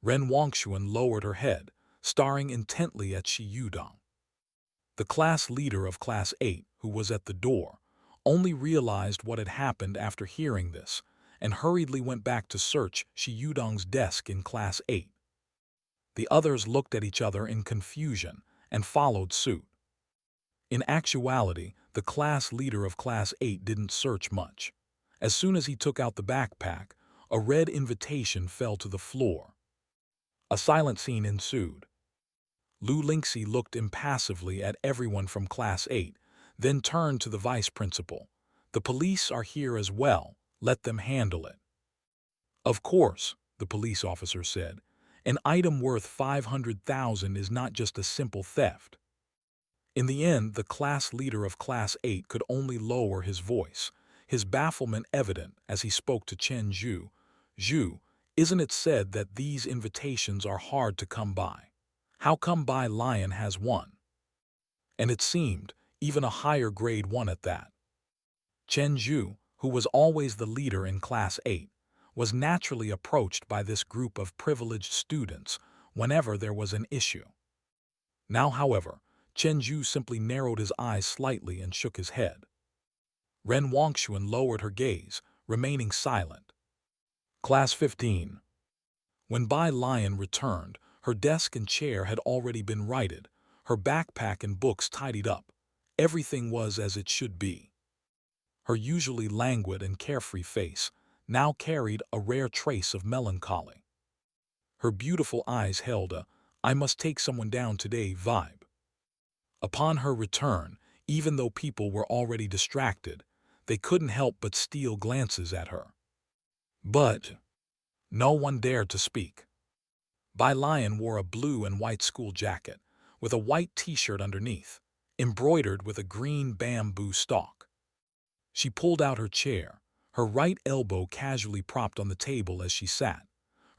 Ren Wangxuan lowered her head, staring intently at Shi Yudong. The class leader of Class 8, who was at the door, only realized what had happened after hearing this, and hurriedly went back to search Shi Yudong's desk in Class 8. The others looked at each other in confusion and followed suit. In actuality, the class leader of Class 8 didn't search much. As soon as he took out the backpack, a red invitation fell to the floor. A silent scene ensued. Lu Lingxi looked impassively at everyone from Class 8, then turned to the vice principal. "The police are here as well, let them handle it." "Of course," the police officer said. "An item worth 500,000 is not just a simple theft." In the end, the class leader of Class 8 could only lower his voice, his bafflement evident as he spoke to Chen Zhu. "Zhu, isn't it said that these invitations are hard to come by? How come Bai Lian has one? And it seemed, even a higher grade one at that." Chen Zhu, who was always the leader in Class 8, was naturally approached by this group of privileged students whenever there was an issue. Now, however, Chen Zhu simply narrowed his eyes slightly and shook his head. Ren Wangxuan lowered her gaze, remaining silent. Class 15. When Bai Lian returned, her desk and chair had already been righted, her backpack and books tidied up. Everything was as it should be. Her usually languid and carefree face now carried a rare trace of melancholy. Her beautiful eyes held a "I must take someone down today" vibe. Upon her return, even though people were already distracted, they couldn't help but steal glances at her. But no one dared to speak. Bai Lian wore a blue and white school jacket, with a white t-shirt underneath, embroidered with a green bamboo stalk. She pulled out her chair, her right elbow casually propped on the table as she sat,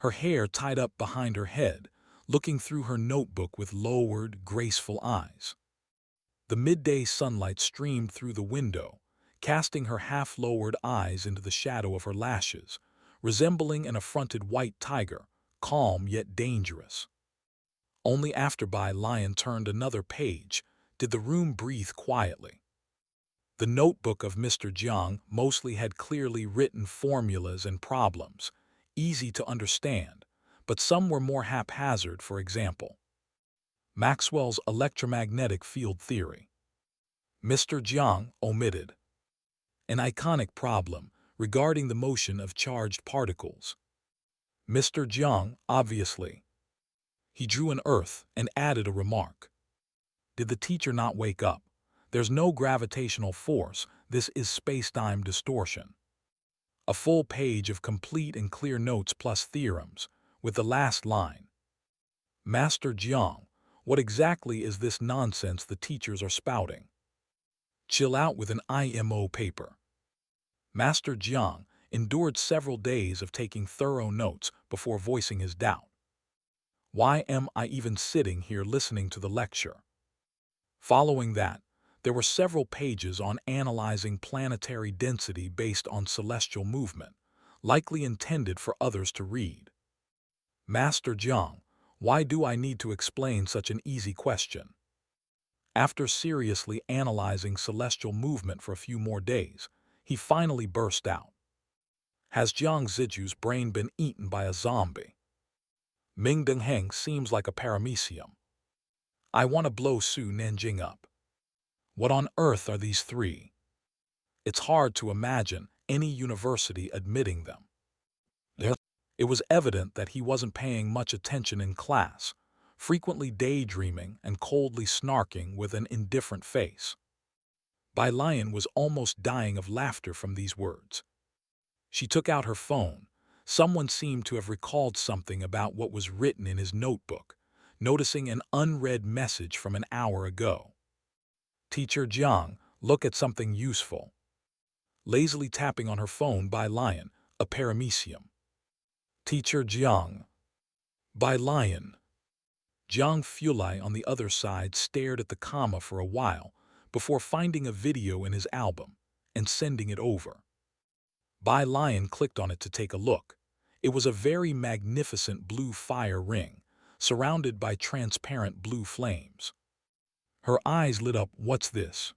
her hair tied up behind her head, looking through her notebook with lowered, graceful eyes. The midday sunlight streamed through the window, casting her half-lowered eyes into the shadow of her lashes, resembling an affronted white tiger, calm yet dangerous. Only after Bai Lian turned another page did the room breathe quietly. The notebook of Mr. Jiang mostly had clearly written formulas and problems, easy to understand, but some were more haphazard. For example, Maxwell's electromagnetic field theory. Mr. Jiang omitted an iconic problem regarding the motion of charged particles. Mr. Jiang, obviously. He drew an earth and added a remark. Did the teacher not wake up? There's no gravitational force, this is space-time distortion. A full page of complete and clear notes plus theorems, with the last line. Master Jiang, what exactly is this nonsense the teachers are spouting? Chill out with an IMO paper. Master Jiang endured several days of taking thorough notes before voicing his doubt. Why am I even sitting here listening to the lecture? Following that, there were several pages on analyzing planetary density based on celestial movement, likely intended for others to read. Master Jiang, why do I need to explain such an easy question? After seriously analyzing celestial movement for a few more days, he finally burst out. Has Jiang Ziju's brain been eaten by a zombie? Ming Dongheng seems like a paramecium. I want to blow Su Nanjing up. What on earth are these three? It's hard to imagine any university admitting them. It was evident that he wasn't paying much attention in class, frequently daydreaming and coldly snarking with an indifferent face. Bai Lian was almost dying of laughter from these words. She took out her phone. Someone seemed to have recalled something about what was written in his notebook, noticing an unread message from an hour ago. Teacher Jiang, look at something useful. Lazily tapping on her phone, Bai Lian, a paramecium. Teacher Jiang. Bai Lian. Jiang Fulai on the other side stared at the comma for a while before finding a video in his album and sending it over. Bai Lian clicked on it to take a look. It was a very magnificent blue fire ring, surrounded by transparent blue flames. Her eyes lit up. What's this?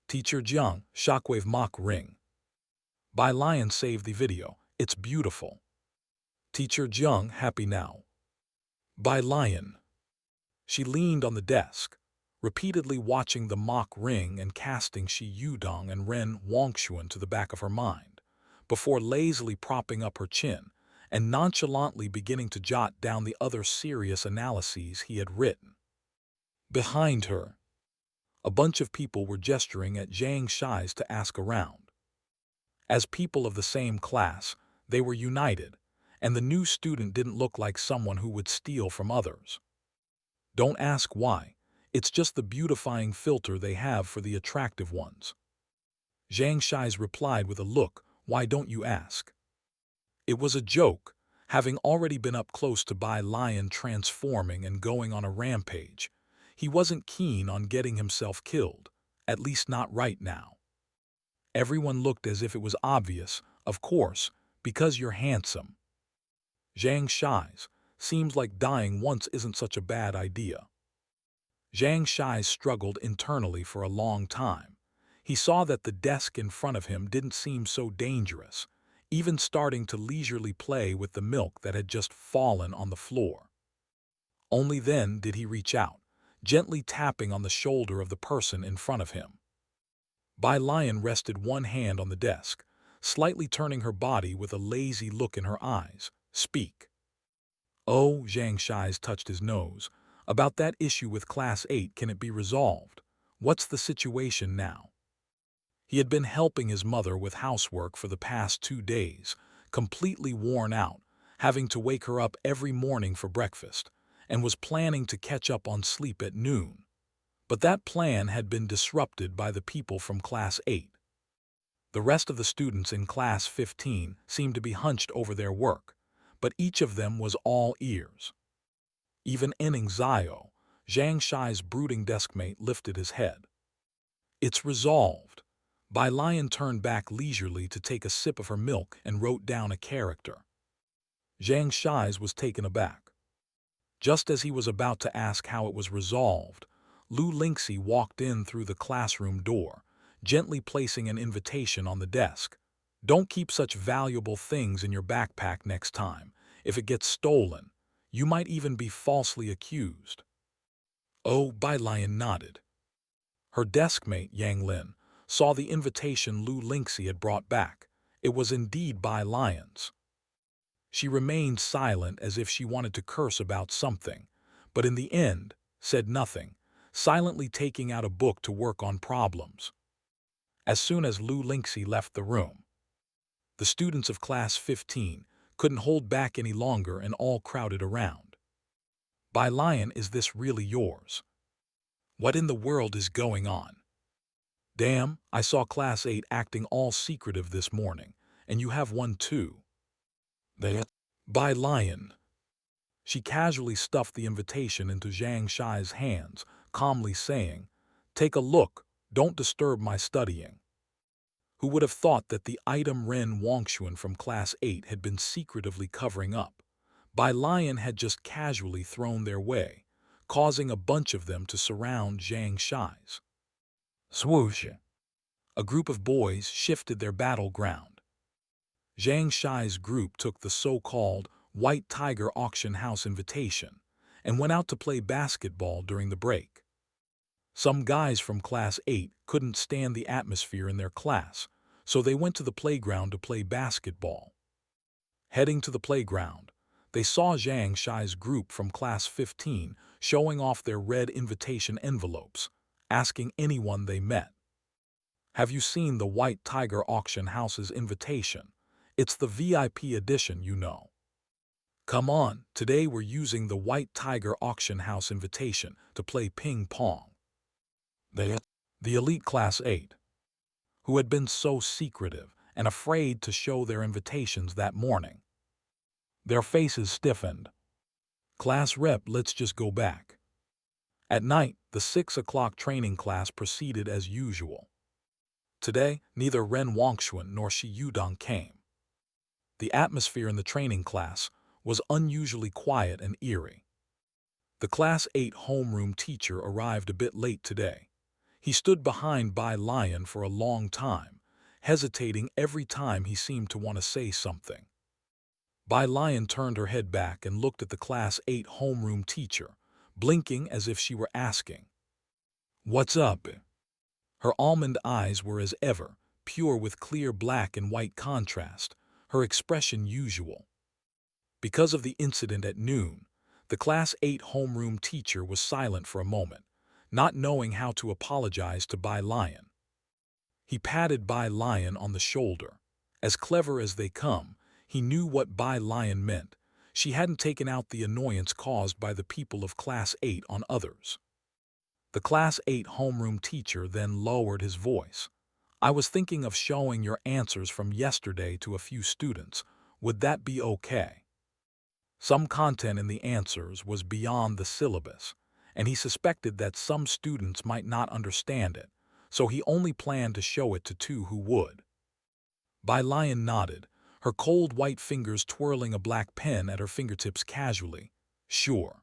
Teacher Jiang, shockwave mock ring. Bai Lian saved the video. It's beautiful. Teacher Jiang, happy now. Bai Lian. She leaned on the desk, repeatedly watching the mock ring and casting Shi Yudong and Ren Wongshuan to the back of her mind, before lazily propping up her chin and nonchalantly beginning to jot down the other serious analyses he had written. Behind her, a bunch of people were gesturing at Zhang Shai's to ask around. As people of the same class, they were united, and the new student didn't look like someone who would steal from others. Don't ask why, it's just the beautifying filter they have for the attractive ones. Zhang Shai's replied with a look, why don't you ask? It was a joke, having already been up close to Bai Lian transforming and going on a rampage. He wasn't keen on getting himself killed, at least not right now. Everyone looked as if it was obvious, of course, because you're handsome. Zhang Shai's, seems like dying once isn't such a bad idea. Zhang Shai struggled internally for a long time. He saw that the desk in front of him didn't seem so dangerous, even starting to leisurely play with the milk that had just fallen on the floor. Only then did he reach out, gently tapping on the shoulder of the person in front of him. Bai Lian rested one hand on the desk, slightly turning her body with a lazy look in her eyes. Speak. Oh, Zhang Shai's touched his nose. About that issue with Class 8, can it be resolved? What's the situation now? He had been helping his mother with housework for the past 2 days, completely worn out, having to wake her up every morning for breakfast, and was planning to catch up on sleep at noon. But that plan had been disrupted by the people from Class 8. The rest of the students in Class 15 seemed to be hunched over their work, but each of them was all ears. Even Enning Zio, Zhang Shai's brooding deskmate, lifted his head. "It's resolved." Bai Lian turned back leisurely to take a sip of her milk and wrote down a character. Zhang Shai's was taken aback. Just as he was about to ask how it was resolved, Lu Lingxi walked in through the classroom door, gently placing an invitation on the desk. "Don't keep such valuable things in your backpack next time. If it gets stolen, you might even be falsely accused." Oh, Bai Lian nodded. Her deskmate, Yang Lin, saw the invitation Lu Lingxi had brought back. It was indeed Bai Lian's. She remained silent as if she wanted to curse about something, but in the end said nothing, silently taking out a book to work on problems. As soon as Lu Lingxi left the room, the students of Class 15 couldn't hold back any longer and all crowded around. "Bai Lian, is this really yours? What in the world is going on? Damn, I saw Class 8 acting all secretive this morning, and you have one too." Bai Lian. She casually stuffed the invitation into Zhang Shai's hands, calmly saying, "Take a look, don't disturb my studying." Who would have thought that the item Ren Wongshuan from Class 8 had been secretively covering up? Bai Lian had just casually thrown their way, causing a bunch of them to surround Zhang Shai's. Swoosh! A group of boys shifted their battleground. Zhang Shai's group took the so-called White Tiger auction house invitation and went out to play basketball during the break. Some guys from Class 8 couldn't stand the atmosphere in their class, so they went to the playground to play basketball. Heading to the playground, they saw Zhang Shai's group from Class 15 showing off their red invitation envelopes, asking anyone they met, "Have you seen the White Tiger auction house's invitation? It's the VIP edition, you know. Come on, today we're using the White Tiger auction house invitation to play ping pong." The elite Class 8, who had been so secretive and afraid to show their invitations that morning, their faces stiffened. "Class rep, let's just go back." At night, the 6 o'clock training class proceeded as usual. Today, neither Ren Wongshuan nor Shi Yudong came. The atmosphere in the training class was unusually quiet and eerie. The Class 8 homeroom teacher arrived a bit late today. He stood behind Bai Lian for a long time, hesitating every time he seemed to want to say something. Bai Lian turned her head back and looked at the Class 8 homeroom teacher, blinking as if she were asking, "What's up?" Her almond eyes were as ever, pure with clear black and white contrast, her expression usual. Because of the incident at noon, the Class 8 homeroom teacher was silent for a moment, not knowing how to apologize to Bai Lian. He patted Bai Lian on the shoulder. As clever as they come, he knew what Bai Lian meant. She hadn't taken out the annoyance caused by the people of Class 8 on others. The Class 8 homeroom teacher then lowered his voice. "I was thinking of showing your answers from yesterday to a few students. Would that be okay?" Some content in the answers was beyond the syllabus, and he suspected that some students might not understand it, so he only planned to show it to two who would. Bai Lian nodded, her cold white fingers twirling a black pen at her fingertips casually. "Sure."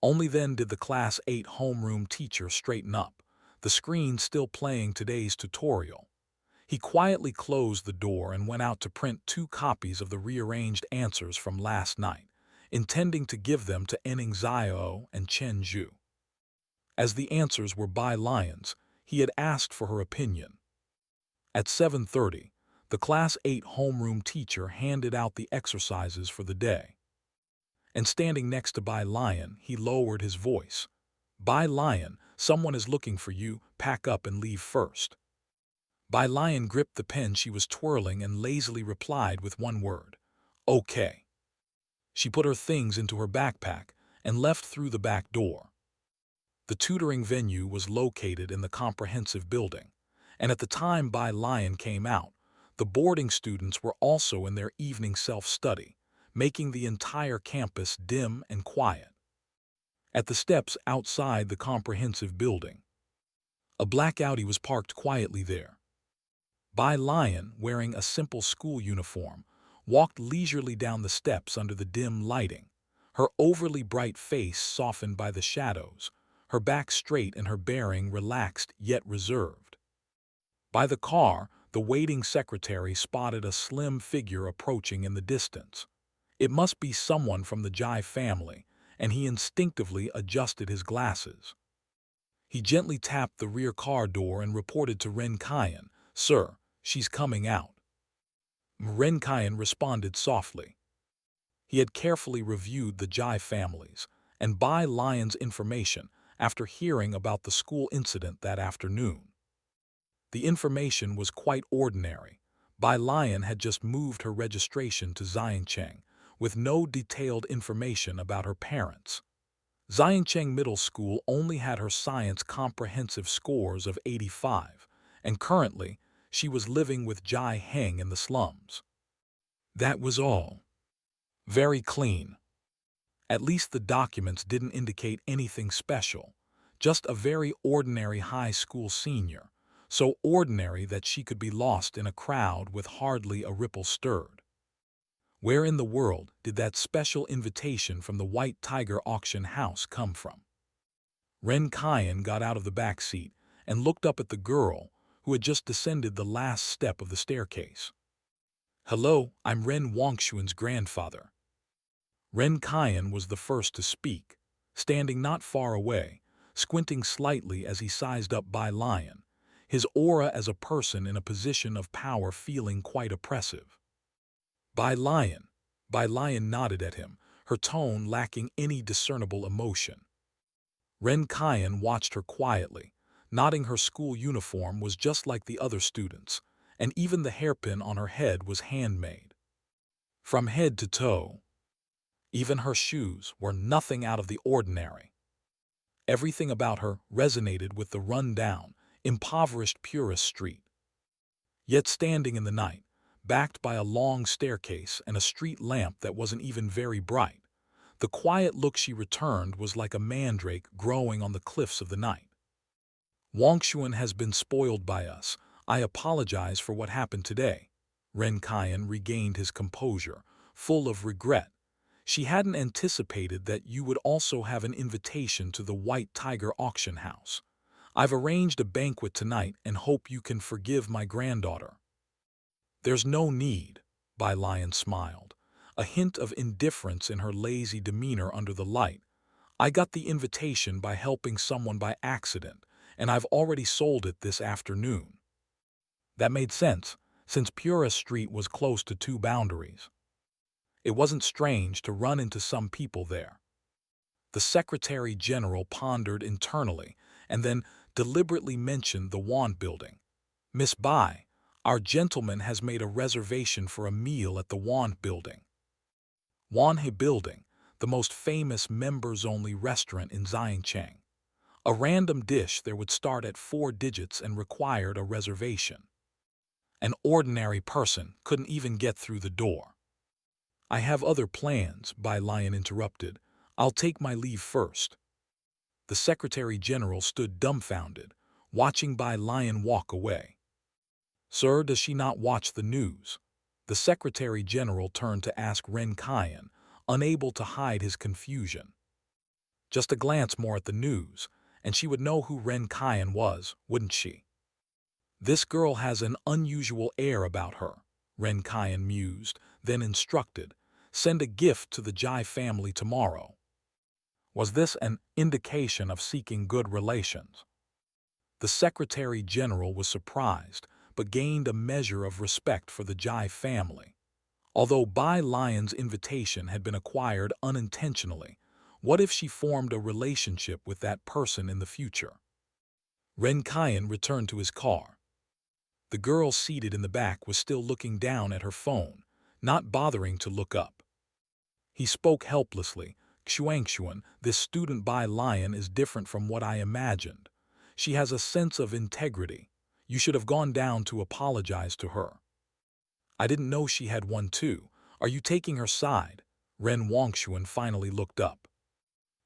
Only then did the Class 8 homeroom teacher straighten up, the screen still playing today's tutorial. He quietly closed the door and went out to print 2 copies of the rearranged answers from last night, intending to give them to Enning Zio and Chen Zhu. As the answers were Bai Lian's, he had asked for her opinion. At 7:30, the Class 8 homeroom teacher handed out the exercises for the day. And standing next to Bai Lian, he lowered his voice. "Bai Lian, someone is looking for you. Pack up and leave first." Bai Lian gripped the pen she was twirling and lazily replied with one word, "Okay." She put her things into her backpack and left through the back door. The tutoring venue was located in the comprehensive building, and at the time Bai Lian came out, the boarding students were also in their evening self-study, making the entire campus dim and quiet. At the steps outside the comprehensive building, a black Audi was parked quietly there. Bai Lian, wearing a simple school uniform, walked leisurely down the steps under the dim lighting, her overly bright face softened by the shadows, her back straight and her bearing relaxed yet reserved. By the car, the waiting secretary spotted a slim figure approaching in the distance. It must be someone from the Jai family, and he instinctively adjusted his glasses. He gently tapped the rear car door and reported to Ren Kian, "Sir, she's coming out." Ren Kian responded softly. He had carefully reviewed the Jai families and Bai Lian's information after hearing about the school incident that afternoon. The information was quite ordinary. Bai Lian had just moved her registration to Xiancheng, with no detailed information about her parents. Xiancheng Middle School only had her science comprehensive scores of 85, and currently, she was living with Jai Heng in the slums. That was all. Very clean. At least the documents didn't indicate anything special, just a very ordinary high school senior, so ordinary that she could be lost in a crowd with hardly a ripple stirred. Where in the world did that special invitation from the White Tiger auction house come from? Ren Kian got out of the back seat and looked up at the girl who had just descended the last step of the staircase. "Hello, I'm Ren Wangshuan's grandfather." Ren Kian was the first to speak, standing not far away, squinting slightly as he sized up Bai Lian, his aura as a person in a position of power feeling quite oppressive. "Bai Lian." Bai Lian nodded at him, her tone lacking any discernible emotion. Ren Kian watched her quietly, nodding. Her school uniform was just like the other students, and even the hairpin on her head was handmade. From head to toe, even her shoes were nothing out of the ordinary. Everything about her resonated with the run-down, impoverished purist street. Yet standing in the night, backed by a long staircase and a street lamp that wasn't even very bright, the quiet look she returned was like a mandrake growing on the cliffs of the night. "Wangshuan has been spoiled by us. I apologize for what happened today." Ren Kian regained his composure, full of regret. "She hadn't anticipated that you would also have an invitation to the White Tiger auction house. I've arranged a banquet tonight and hope you can forgive my granddaughter." "There's no need," Bai Lian smiled, a hint of indifference in her lazy demeanor under the light. "I got the invitation by helping someone by accident, and I've already sold it this afternoon." That made sense, since Purist Street was close to two boundaries. It wasn't strange to run into some people there. The Secretary General pondered internally and then deliberately mentioned the Want Building. "Miss Bai, our gentleman has made a reservation for a meal at the Want Building." Wanhe Building, the most famous members-only restaurant in Xiancheng. A random dish there would start at 4 digits and required a reservation. An ordinary person couldn't even get through the door. "I have other plans," Bai Lian interrupted. "I'll take my leave first." The Secretary General stood dumbfounded, watching Bai Lian walk away. "Sir, does she not watch the news?" The Secretary General turned to ask Ren Kian, unable to hide his confusion. Just a glance more at the news, and she would know who Ren Kian was, wouldn't she? "This girl has an unusual air about her," Ren Kian mused, then instructed, "Send a gift to the Jai family tomorrow." Was this an indication of seeking good relations? The Secretary General was surprised, but gained a measure of respect for the Jai family. Although Bai Lian's invitation had been acquired unintentionally, what if she formed a relationship with that person in the future? Ren Kian returned to his car. The girl seated in the back was still looking down at her phone, not bothering to look up. He spoke helplessly. Xuanxuan, this student Bai Lian is different from what I imagined. She has a sense of integrity. You should have gone down to apologize to her. I didn't know she had one too. Are you taking her side? Ren Wongshuan finally looked up.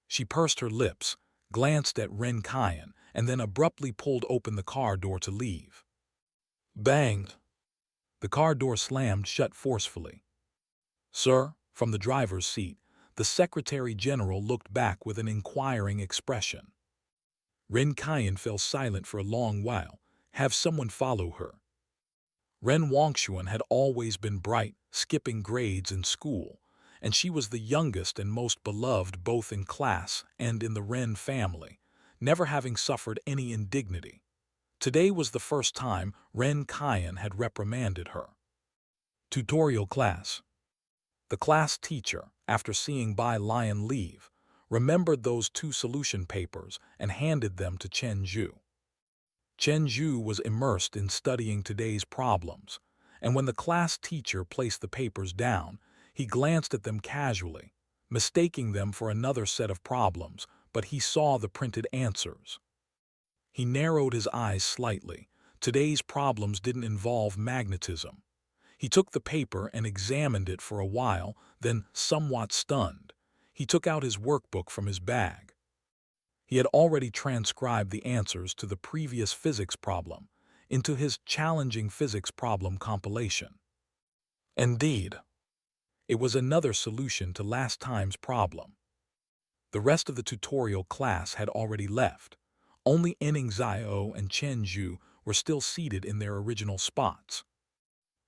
She pursed her lips, glanced at Ren Kian, and then abruptly pulled open the car door to leave. Bang! The car door slammed shut forcefully. Sir, from the driver's seat, the Secretary General looked back with an inquiring expression. Ren Kian fell silent for a long while. Have someone follow her. Ren Wongshuan had always been bright, skipping grades in school, and she was the youngest and most beloved both in class and in the Ren family, never having suffered any indignity. Today was the first time Ren Kian had reprimanded her. Tutorial class. The class teacher, after seeing Bai Lian leave, remembered those 2 solution papers and handed them to Chen Zhu. Chen Zhu was immersed in studying today's problems, and when the class teacher placed the papers down, he glanced at them casually, mistaking them for another set of problems, but he saw the printed answers. He narrowed his eyes slightly. Today's problems didn't involve magnetism. He took the paper and examined it for a while, then, somewhat stunned, he took out his workbook from his bag. He had already transcribed the answers to the previous physics problem into his challenging physics problem compilation. Indeed, it was another solution to last time's problem. The rest of the tutorial class had already left. Only Enning Xiao and Chen Zhu were still seated in their original spots.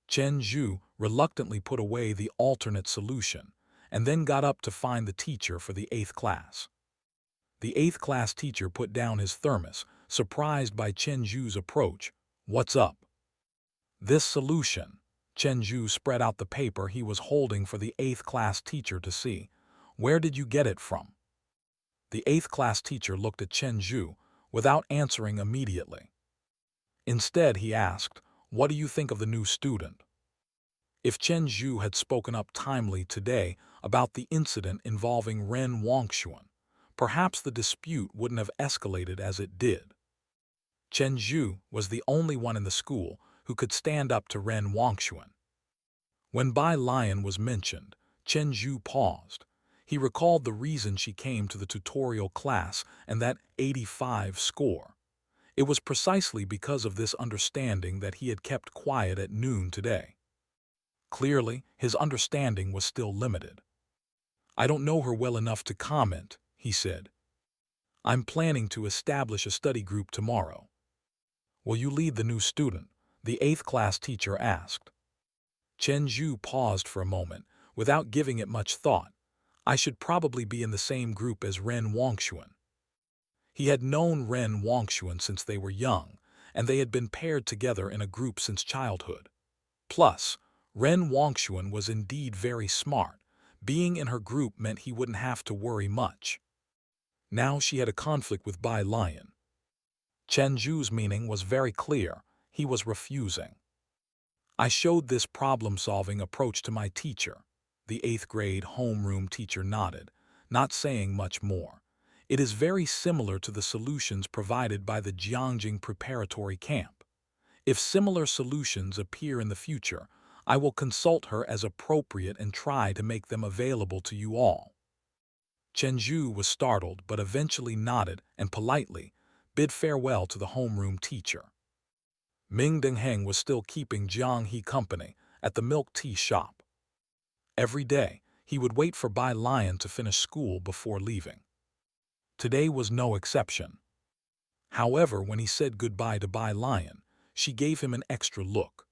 Chen Zhu reluctantly put away the alternate solution and then got up to find the teacher for the 8th class. The 8th class teacher put down his thermos, surprised by Chen Zhu's approach. What's up? This solution. Chen Zhu spread out the paper he was holding for the 8th class teacher to see. Where did you get it from? The 8th class teacher looked at Chen Zhu without answering immediately. Instead, he asked, what do you think of the new student? If Chen Zhu had spoken up timely today about the incident involving Ren Wongshuan, perhaps the dispute wouldn't have escalated as it did. Chen Zhu was the only one in the school who could stand up to Ren Wongshuan. When Bai Lian was mentioned, Chen Zhu paused. He recalled the reason she came to the tutorial class and that 85 score. It was precisely because of this understanding that he had kept quiet at noon today. Clearly, his understanding was still limited. I don't know her well enough to comment, he said. I'm planning to establish a study group tomorrow. Will you lead the new student? The 8th class teacher asked. Chen Zhu paused for a moment, without giving it much thought. I should probably be in the same group as Ren Wongshuan. He had known Ren Wongshuan since they were young, and they had been paired together in a group since childhood. Plus, Ren Wongshuan was indeed very smart. Being in her group meant he wouldn't have to worry much. Now she had a conflict with Bai Lian. Chen Zhu's meaning was very clear. He was refusing. I showed this problem-solving approach to my teacher. The 8th grade homeroom teacher nodded, not saying much more. It is very similar to the solutions provided by the Jiangjing preparatory camp. If similar solutions appear in the future, I will consult her as appropriate and try to make them available to you all. Chen Zhu was startled but eventually nodded and politely bid farewell to the homeroom teacher. Ming Dingheng was still keeping Jiang He company at the milk tea shop. Every day, he would wait for Bai Lian to finish school before leaving. Today was no exception. However, when he said goodbye to Bai Lian, she gave him an extra look.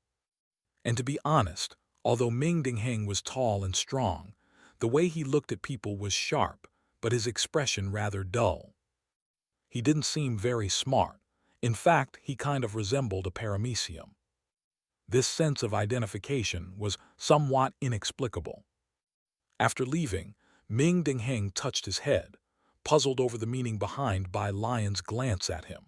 And to be honest, although Ming Dingheng was tall and strong, the way he looked at people was sharp, but his expression rather dull. He didn't seem very smart. In fact, he kind of resembled a paramecium. This sense of identification was somewhat inexplicable. After leaving, Ming Dingheng touched his head, puzzled over the meaning behind Bai Lian's glance at him.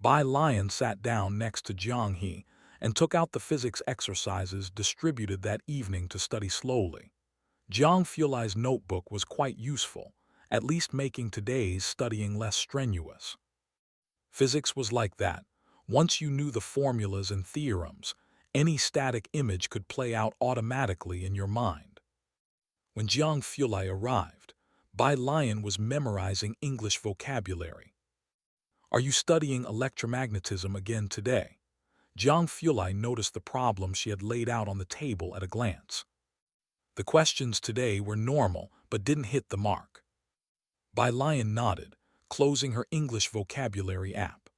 Bai Lian sat down next to Jiang He and took out the physics exercises distributed that evening to study slowly. Jiang Fulai's notebook was quite useful, at least making today's studying less strenuous. Physics was like that. Once you knew the formulas and theorems, any static image could play out automatically in your mind. When Jiang Fulai arrived, Bai Lian was memorizing English vocabulary. "Are you studying electromagnetism again today?" Jiang Fulai noticed the problem she had laid out on the table at a glance. The questions today were normal but didn't hit the mark. Bai Lian nodded, closing her English vocabulary app.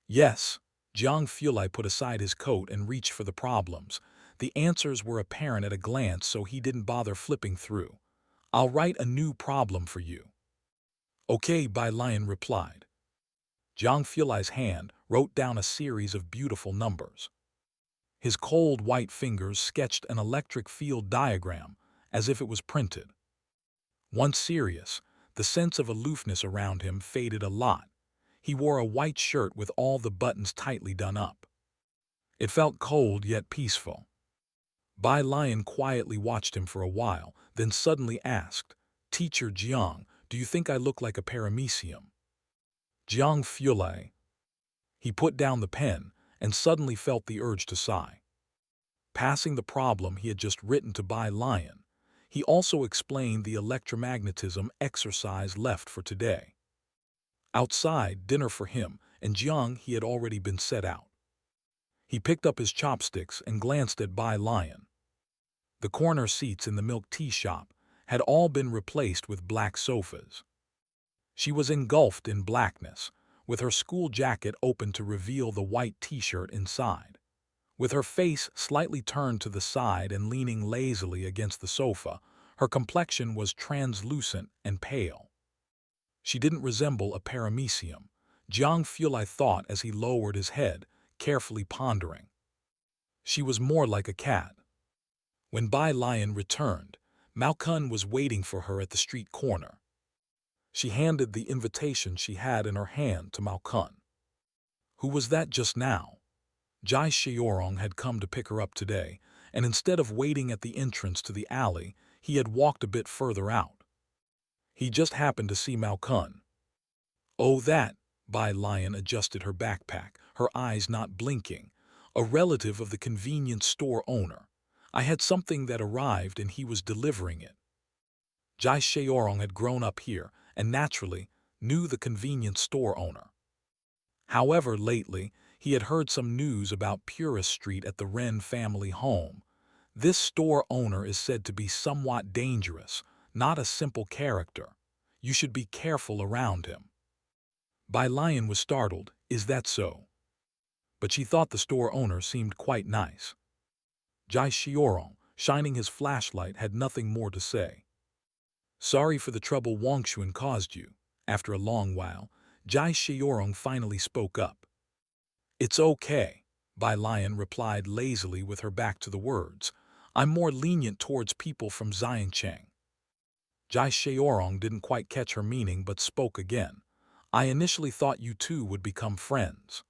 "Yes." Jiang Fulai put aside his coat and reached for the problems. The answers were apparent at a glance, so he didn't bother flipping through. "I'll write a new problem for you." "Okay," Bai Lian replied. Jiang Fulai's hand wrote down a series of beautiful numbers. His cold white fingers sketched an electric field diagram as if it was printed. Once serious, the sense of aloofness around him faded a lot. He wore a white shirt with all the buttons tightly done up. It felt cold yet peaceful. Bai Lian quietly watched him for a while, then suddenly asked, "Teacher Jiang, do you think I look like a paramecium?" Jiang Fulai. He put down the pen and suddenly felt the urge to sigh. Passing the problem he had just written to Bai Lian, he also explained the electromagnetism exercise left for today. Outside, dinner for him and Jiang he had already been set out. He picked up his chopsticks and glanced at Bai Lian. The corner seats in the milk tea shop had all been replaced with black sofas. She was engulfed in blackness, with her school jacket open to reveal the white t-shirt inside. With her face slightly turned to the side and leaning lazily against the sofa, her complexion was translucent and pale. She didn't resemble a paramecium, Jiang Fulai thought as he lowered his head, carefully pondering. She was more like a cat. When Bai Lian returned, Malkun was waiting for her at the street corner. She handed the invitation she had in her hand to Malkun. Who was that just now? Jai Xiaorong had come to pick her up today, and instead of waiting at the entrance to the alley, he had walked a bit further out. He just happened to see Malkun. "Oh, that," Bai Lian adjusted her backpack, her eyes not blinking. "A relative of the convenience store owner. I had something that arrived and he was delivering it." Jai Xiaorong had grown up here and naturally knew the convenience store owner. However, lately, he had heard some news about Purist Street at the Wren family home. This store owner is said to be somewhat dangerous, not a simple character. You should be careful around him. Bai Lian was startled. Is that so? But she thought the store owner seemed quite nice. Jai Xiaorong, shining his flashlight, had nothing more to say. "Sorry for the trouble Wangshuan caused you." After a long while, Jai Xiaorong finally spoke up. "It's okay," Bai Lian replied lazily with her back to the words. "I'm more lenient towards people from Xiancheng." Jai Xiaorong didn't quite catch her meaning but spoke again. "I initially thought you two would become friends."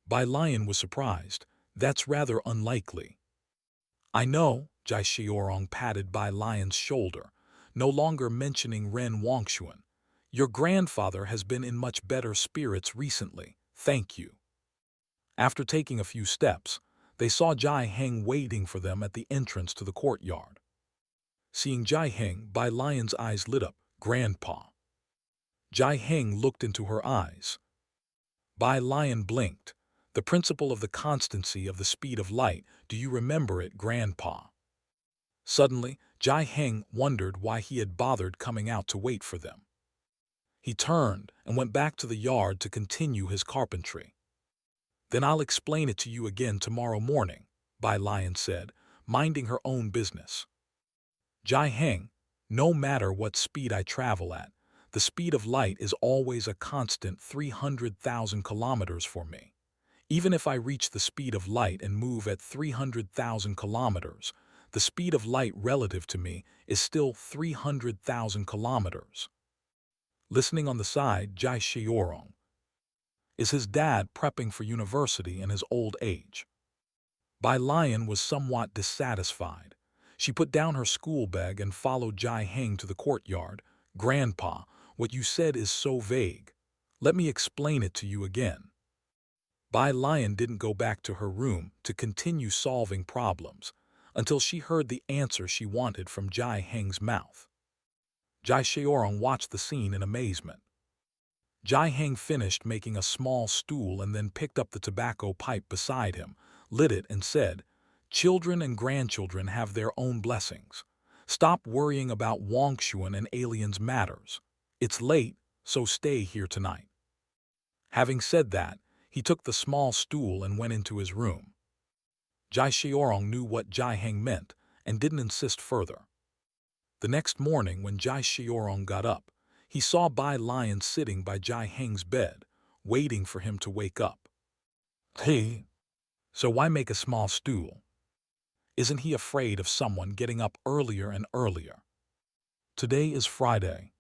Bai Lian was surprised. "That's rather unlikely." "I know," Jai Xiaorong patted Bai Lian's shoulder, no longer mentioning Ren Wangshuan. "Your grandfather has been in much better spirits recently, thank you." After taking a few steps, they saw Jai Heng waiting for them at the entrance to the courtyard. Seeing Jai Heng, Bai Lian's eyes lit up. "Grandpa." Jai Heng looked into her eyes. Bai Lian blinked. "The principle of the constancy of the speed of light, do you remember it, Grandpa?" Suddenly, Jai Heng wondered why he had bothered coming out to wait for them. He turned and went back to the yard to continue his carpentry. "Then I'll explain it to you again tomorrow morning," Bai Lian said, minding her own business. "Jai Heng, no matter what speed I travel at, the speed of light is always a constant 300,000 kilometers for me. Even if I reach the speed of light and move at 300,000 kilometers, the speed of light relative to me is still 300,000 kilometers." Listening on the side, Jai Xiaorong. Is his dad prepping for university in his old age? Bai Lian was somewhat dissatisfied. She put down her school bag and followed Jai Heng to the courtyard. "Grandpa, what you said is so vague. Let me explain it to you again." Bai Lian didn't go back to her room to continue solving problems until she heard the answer she wanted from Jai Heng's mouth. Jai Xiaorong watched the scene in amazement. Jai Heng finished making a small stool and then picked up the tobacco pipe beside him, lit it and said, "Children and grandchildren have their own blessings. Stop worrying about Wangshuan and aliens matters. It's late, so stay here tonight." Having said that, he took the small stool and went into his room. Jai Xiaorong knew what Jai Heng meant and didn't insist further. The next morning when Jai Xiaorong got up, he saw Bai Lian sitting by Jai Heng's bed, waiting for him to wake up. "Hey, so why make a small stool? Isn't he afraid of someone getting up earlier and earlier? Today is Friday."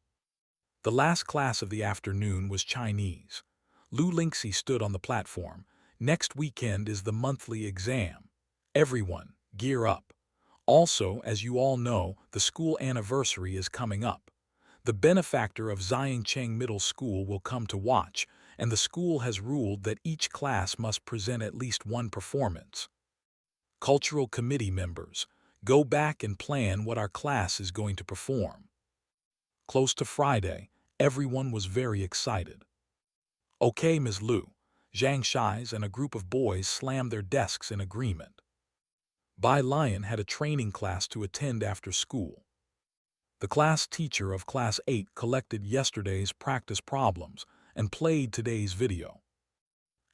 The last class of the afternoon was Chinese. Lu Lingxi stood on the platform. "Next weekend is the monthly exam. Everyone, gear up. Also, as you all know, the school anniversary is coming up. The benefactor of Xiangcheng Middle School will come to watch, and the school has ruled that each class must present at least one performance. Cultural committee members, go back and plan what our class is going to perform." Close to Friday, everyone was very excited. "Okay, Ms. Lu." Zhang Shais and a group of boys slammed their desks in agreement. Bai Lian had a training class to attend after school. The class teacher of Class 8 collected yesterday's practice problems and played today's video.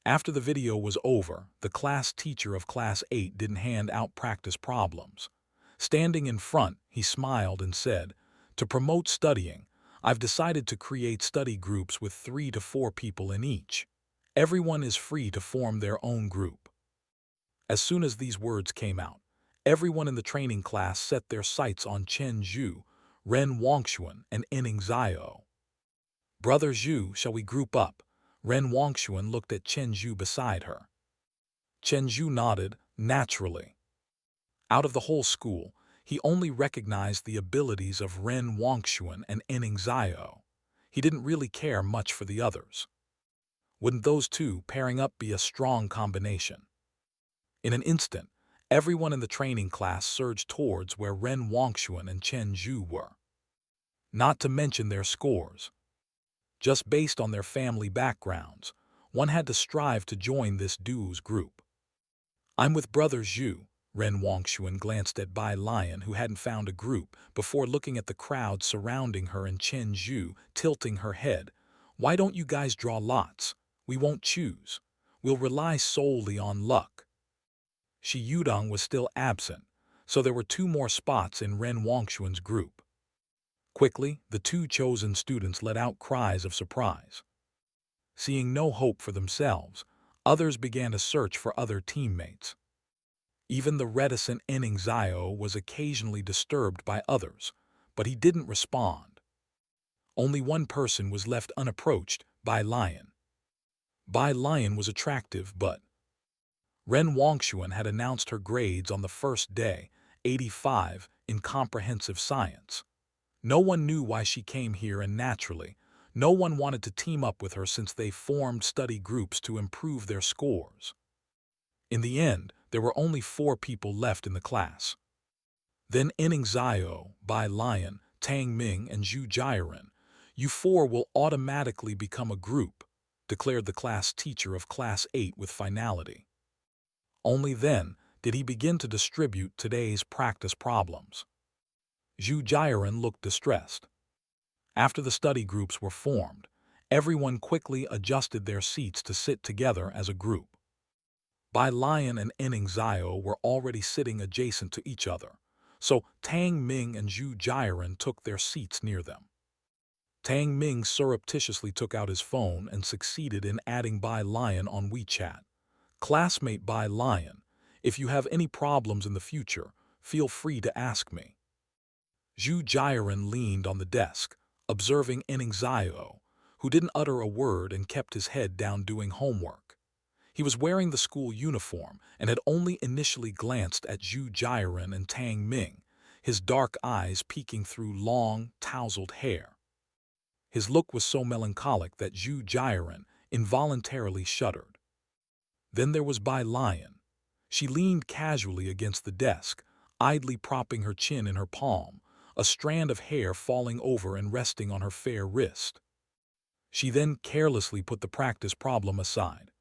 After the video was over, the class teacher of Class 8 didn't hand out practice problems. Standing in front, he smiled and said, "To promote studying, I've decided to create study groups with 3 to 4 people in each. Everyone is free to form their own group." As soon as these words came out, everyone in the training class set their sights on Chen Zhu, Ren Wangshuan, and Enning Xiao. "Brother Zhu, shall we group up?" Ren Wangshuan looked at Chen Zhu beside her. Chen Zhu nodded, naturally. Out of the whole school, he only recognized the abilities of Ren Wangshuan and Enning Xiao. He didn't really care much for the others. Wouldn't those two pairing up be a strong combination? In an instant, everyone in the training class surged towards where Ren Wangshuan and Chen Zhu were. Not to mention their scores. Just based on their family backgrounds, one had to strive to join this duo's group. "I'm with Brother Zhu." Ren Wangshuan glanced at Bai Lian, who hadn't found a group, before looking at the crowd surrounding her and Chen Zhu, tilting her head. "Why don't you guys draw lots? We won't choose. We'll rely solely on luck." Shi Yudong was still absent, so there were 2 more spots in Ren Wangshuan's group. Quickly, the 2 chosen students let out cries of surprise. Seeing no hope for themselves, others began to search for other teammates. Even the reticent Enning Xiao was occasionally disturbed by others, but he didn't respond. Only one person was left unapproached, Bai Lian. Bai Lian was attractive, but Ren Wangshuan had announced her grades on the first day, 85, in comprehensive science. No one knew why she came here, and naturally, no one wanted to team up with her since they formed study groups to improve their scores. In the end, there were only 4 people left in the class. Then Enning Xiao, Bai Lian, Tang Ming, and Zhu Jiren. "You 4 will automatically become a group," declared the class teacher of Class 8 with finality. Only then did he begin to distribute today's practice problems. Zhu Jiren looked distressed. After the study groups were formed, everyone quickly adjusted their seats to sit together as a group. Bai Lian and Enning Xiao were already sitting adjacent to each other, so Tang Ming and Zhu Jiren took their seats near them. Tang Ming surreptitiously took out his phone and succeeded in adding Bai Lian on WeChat. "Classmate Bai Lian, if you have any problems in the future, feel free to ask me." Zhu Jiren leaned on the desk, observing Enning Xiao, who didn't utter a word and kept his head down doing homework. He was wearing the school uniform and had only initially glanced at Zhu Jiren and Tang Ming, his dark eyes peeking through long, tousled hair. His look was so melancholic that Zhu Jiren involuntarily shuddered. Then there was Bai Lian. She leaned casually against the desk, idly propping her chin in her palm, a strand of hair falling over and resting on her fair wrist. She then carelessly put the practice problem aside.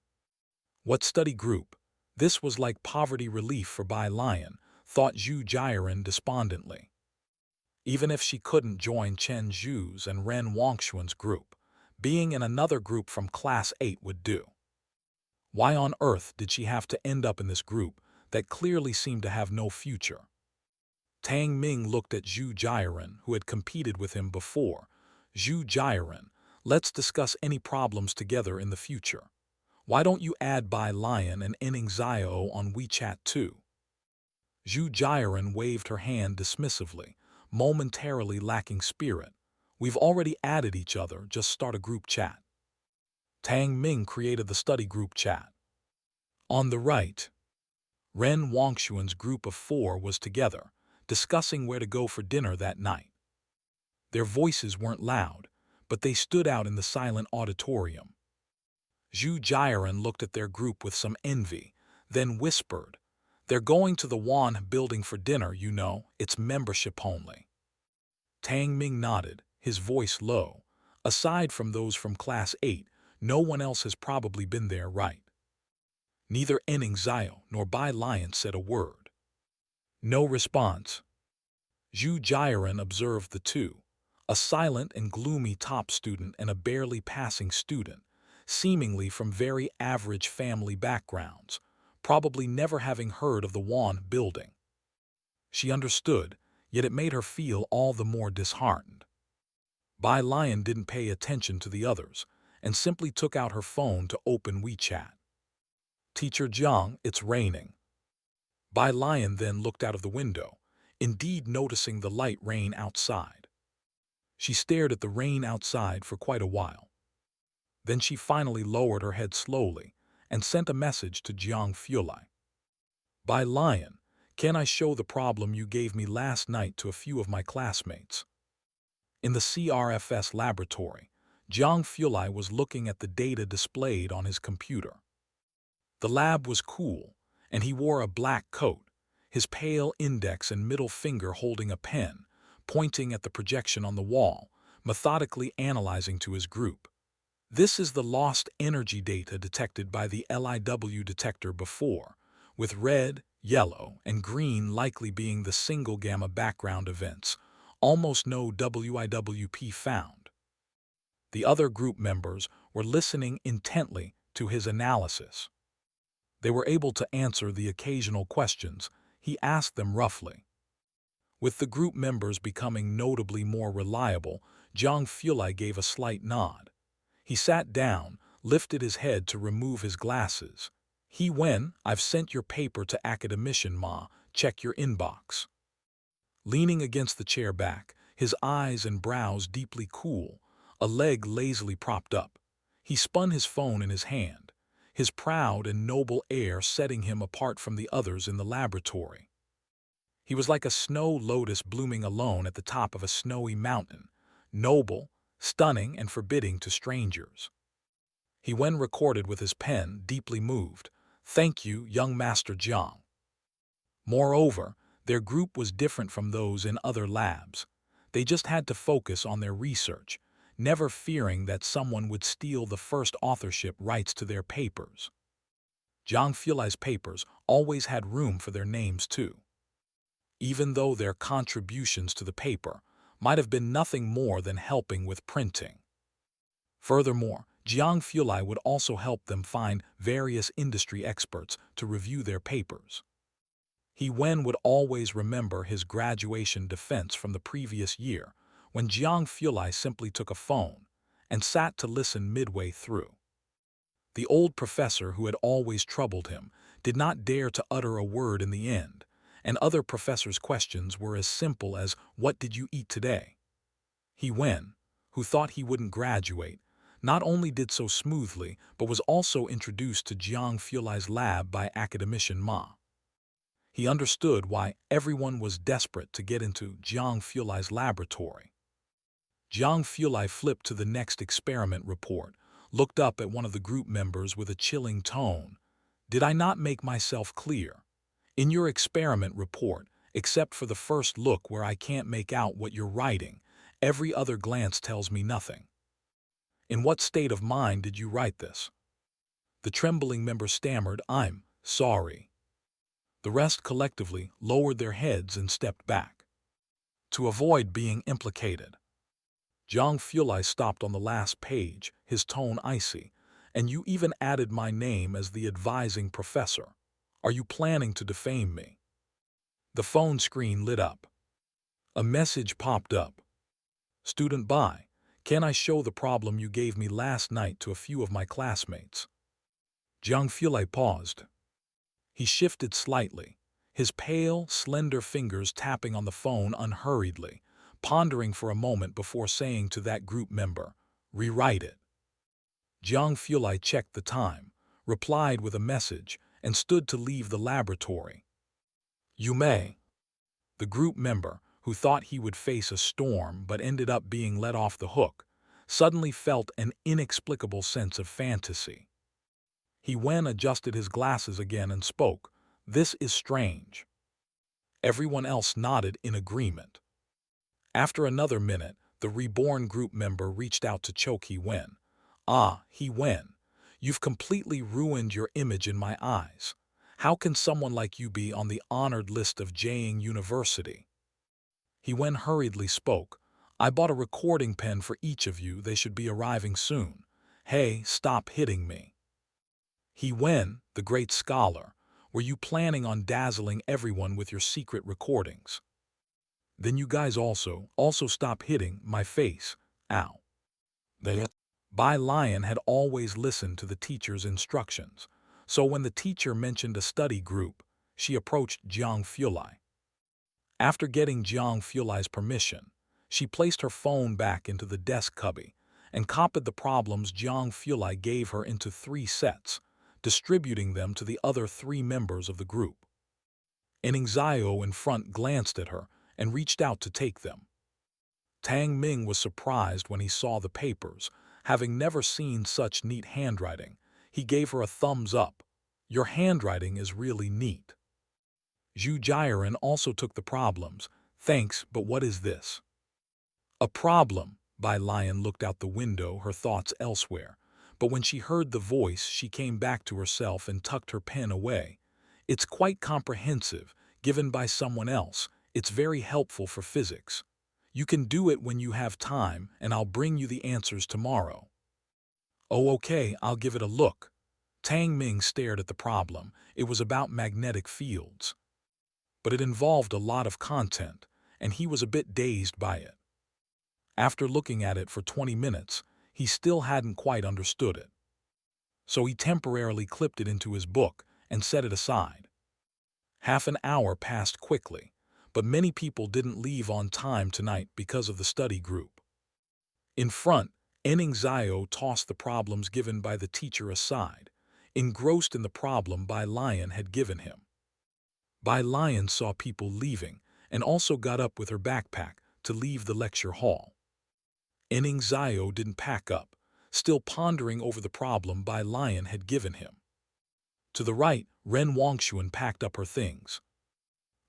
What study group? This was like poverty relief for Bai Lian, thought Zhu Jiren despondently. Even if she couldn't join Chen Zhu's and Ren Wongshuan's group, being in another group from Class 8 would do. Why on earth did she have to end up in this group that clearly seemed to have no future? Tang Ming looked at Zhu Jiren, who had competed with him before. Zhu Jiren, let's discuss any problems together in the future. Why don't you add Bai Lian and Enning Xiao on WeChat too? Zhu Jiren waved her hand dismissively, momentarily lacking spirit. We've already added each other, just start a group chat. Tang Ming created the study group chat. On the right, Ren Wongshuan's group of 4 was together, discussing where to go for dinner that night. Their voices weren't loud, but they stood out in the silent auditorium. Zhu Jiren looked at their group with some envy, then whispered, "They're going to the Wan building for dinner, you know, it's membership only." Tang Ming nodded, his voice low. Aside from those from Class 8, no one else has probably been there, right? Neither Enning Xiao nor Bai Lian said a word. No response. Zhu Jiren observed the two, a silent and gloomy top student and a barely passing student, seemingly from very average family backgrounds, probably never having heard of the Wan building. She understood, yet it made her feel all the more disheartened. Bai Lian didn't pay attention to the others and simply took out her phone to open WeChat. "Teacher Jiang, it's raining." Bai Lian then looked out of the window, indeed noticing the light rain outside. She stared at the rain outside for quite a while. Then she finally lowered her head slowly and sent a message to Jiang Fulai. "Bai Lian, can I show the problem you gave me last night to a few of my classmates?" In the CRFS laboratory, Jiang Fulai was looking at the data displayed on his computer. The lab was cool, and he wore a black coat, his pale index and middle finger holding a pen, pointing at the projection on the wall, methodically analyzing to his group. This is the lost energy data detected by the LIW detector before, with red, yellow, and green likely being the single gamma background events, almost no WIWP found. The other group members were listening intently to his analysis. They were able to answer the occasional questions he asked them roughly. With the group members becoming notably more reliable, Jiang Fulai gave a slight nod. He sat down, lifted his head to remove his glasses. I've sent your paper to academician Ma, check your inbox." Leaning against the chair back, his eyes and brows deeply cool, a leg lazily propped up, he spun his phone in his hand, his proud and noble air setting him apart from the others in the laboratory. He was like a snow lotus blooming alone at the top of a snowy mountain, noble, stunning, and forbidding to strangers. He then recorded with his pen, deeply moved, "Thank you, young Master Jiang." Moreover, their group was different from those in other labs. They just had to focus on their research, never fearing that someone would steal the first authorship rights to their papers. Jiang Fulai's papers always had room for their names too, even though their contributions to the paper might have been nothing more than helping with printing. Furthermore, Jiang Fulai would also help them find various industry experts to review their papers. He would always remember his graduation defense from the previous year, when Jiang Fulai simply took a phone and sat to listen midway through. The old professor who had always troubled him did not dare to utter a word in the end, and other professors' questions were as simple as, "What did you eat today?" Who thought he wouldn't graduate, not only did so smoothly, but was also introduced to Jiang Fulai's lab by academician Ma. He understood why everyone was desperate to get into Jiang Fulai's laboratory. Jiang Fulai flipped to the next experiment report, looked up at one of the group members with a chilling tone. Did I not make myself clear? In your experiment report, except for the first look where I can't make out what you're writing, every other glance tells me nothing. In what state of mind did you write this? The trembling member stammered, I'm sorry. The rest collectively lowered their heads and stepped back. To avoid being implicated. Jiang Fulai stopped on the last page, his tone icy. And you even added my name as the advising professor. Are you planning to defame me? The phone screen lit up. A message popped up. Student Bai, can I show the problem you gave me last night to a few of my classmates? Jiang Fulai paused. He shifted slightly, his pale, slender fingers tapping on the phone unhurriedly, pondering for a moment before saying to that group member, rewrite it. Jiang Fulai checked the time, replied with a message, and stood to leave the laboratory. You may. The group member, who thought he would face a storm but ended up being let off the hook, suddenly felt an inexplicable sense of fantasy. He adjusted his glasses again and spoke. This is strange. Everyone else nodded in agreement. After another minute, the reborn group member reached out to choke He Wen. He Wen, you've completely ruined your image in my eyes. How can someone like you be on the honored list of Jiang University? He Wen hurriedly spoke. I bought a recording pen for each of you. They should be arriving soon. Hey, stop hitting me. He Wen, the great scholar, were you planning on dazzling everyone with your secret recordings? Then you guys also stop hitting my face. Ow. Bai Lian had always listened to the teacher's instructions, so when the teacher mentioned a study group, she approached Jiang Fulai. After getting Jiang Fulai's permission, she placed her phone back into the desk cubby and copied the problems Jiang Fulai gave her into 3 sets, distributing them to the other 3 members of the group. Ning Xiao in front glanced at her and reached out to take them. Tang Ming was surprised when he saw the papers. Having never seen such neat handwriting, he gave her a thumbs up. Your handwriting is really neat. Zhu Jiren also took the problems. Thanks, but what is this? A problem. Bai Lian looked out the window, her thoughts elsewhere. But when she heard the voice, she came back to herself and tucked her pen away. It's quite comprehensive, given by someone else. It's very helpful for physics. You can do it when you have time, and I'll bring you the answers tomorrow. Oh, okay, I'll give it a look. Tang Ming stared at the problem. It was about magnetic fields. But it involved a lot of content, and he was a bit dazed by it. After looking at it for 20 minutes, he still hadn't quite understood it. So he temporarily clipped it into his book and set it aside. Half an hour passed quickly, but many people didn't leave on time tonight because of the study group. In front, Ning Xiao tossed the problems given by the teacher aside, engrossed in the problem Bai Lian had given him. Bai Lian saw people leaving and also got up with her backpack to leave the lecture hall. Ning Xiao didn't pack up, still pondering over the problem Bai Lian had given him. To the right, Ren Wongshuan packed up her things.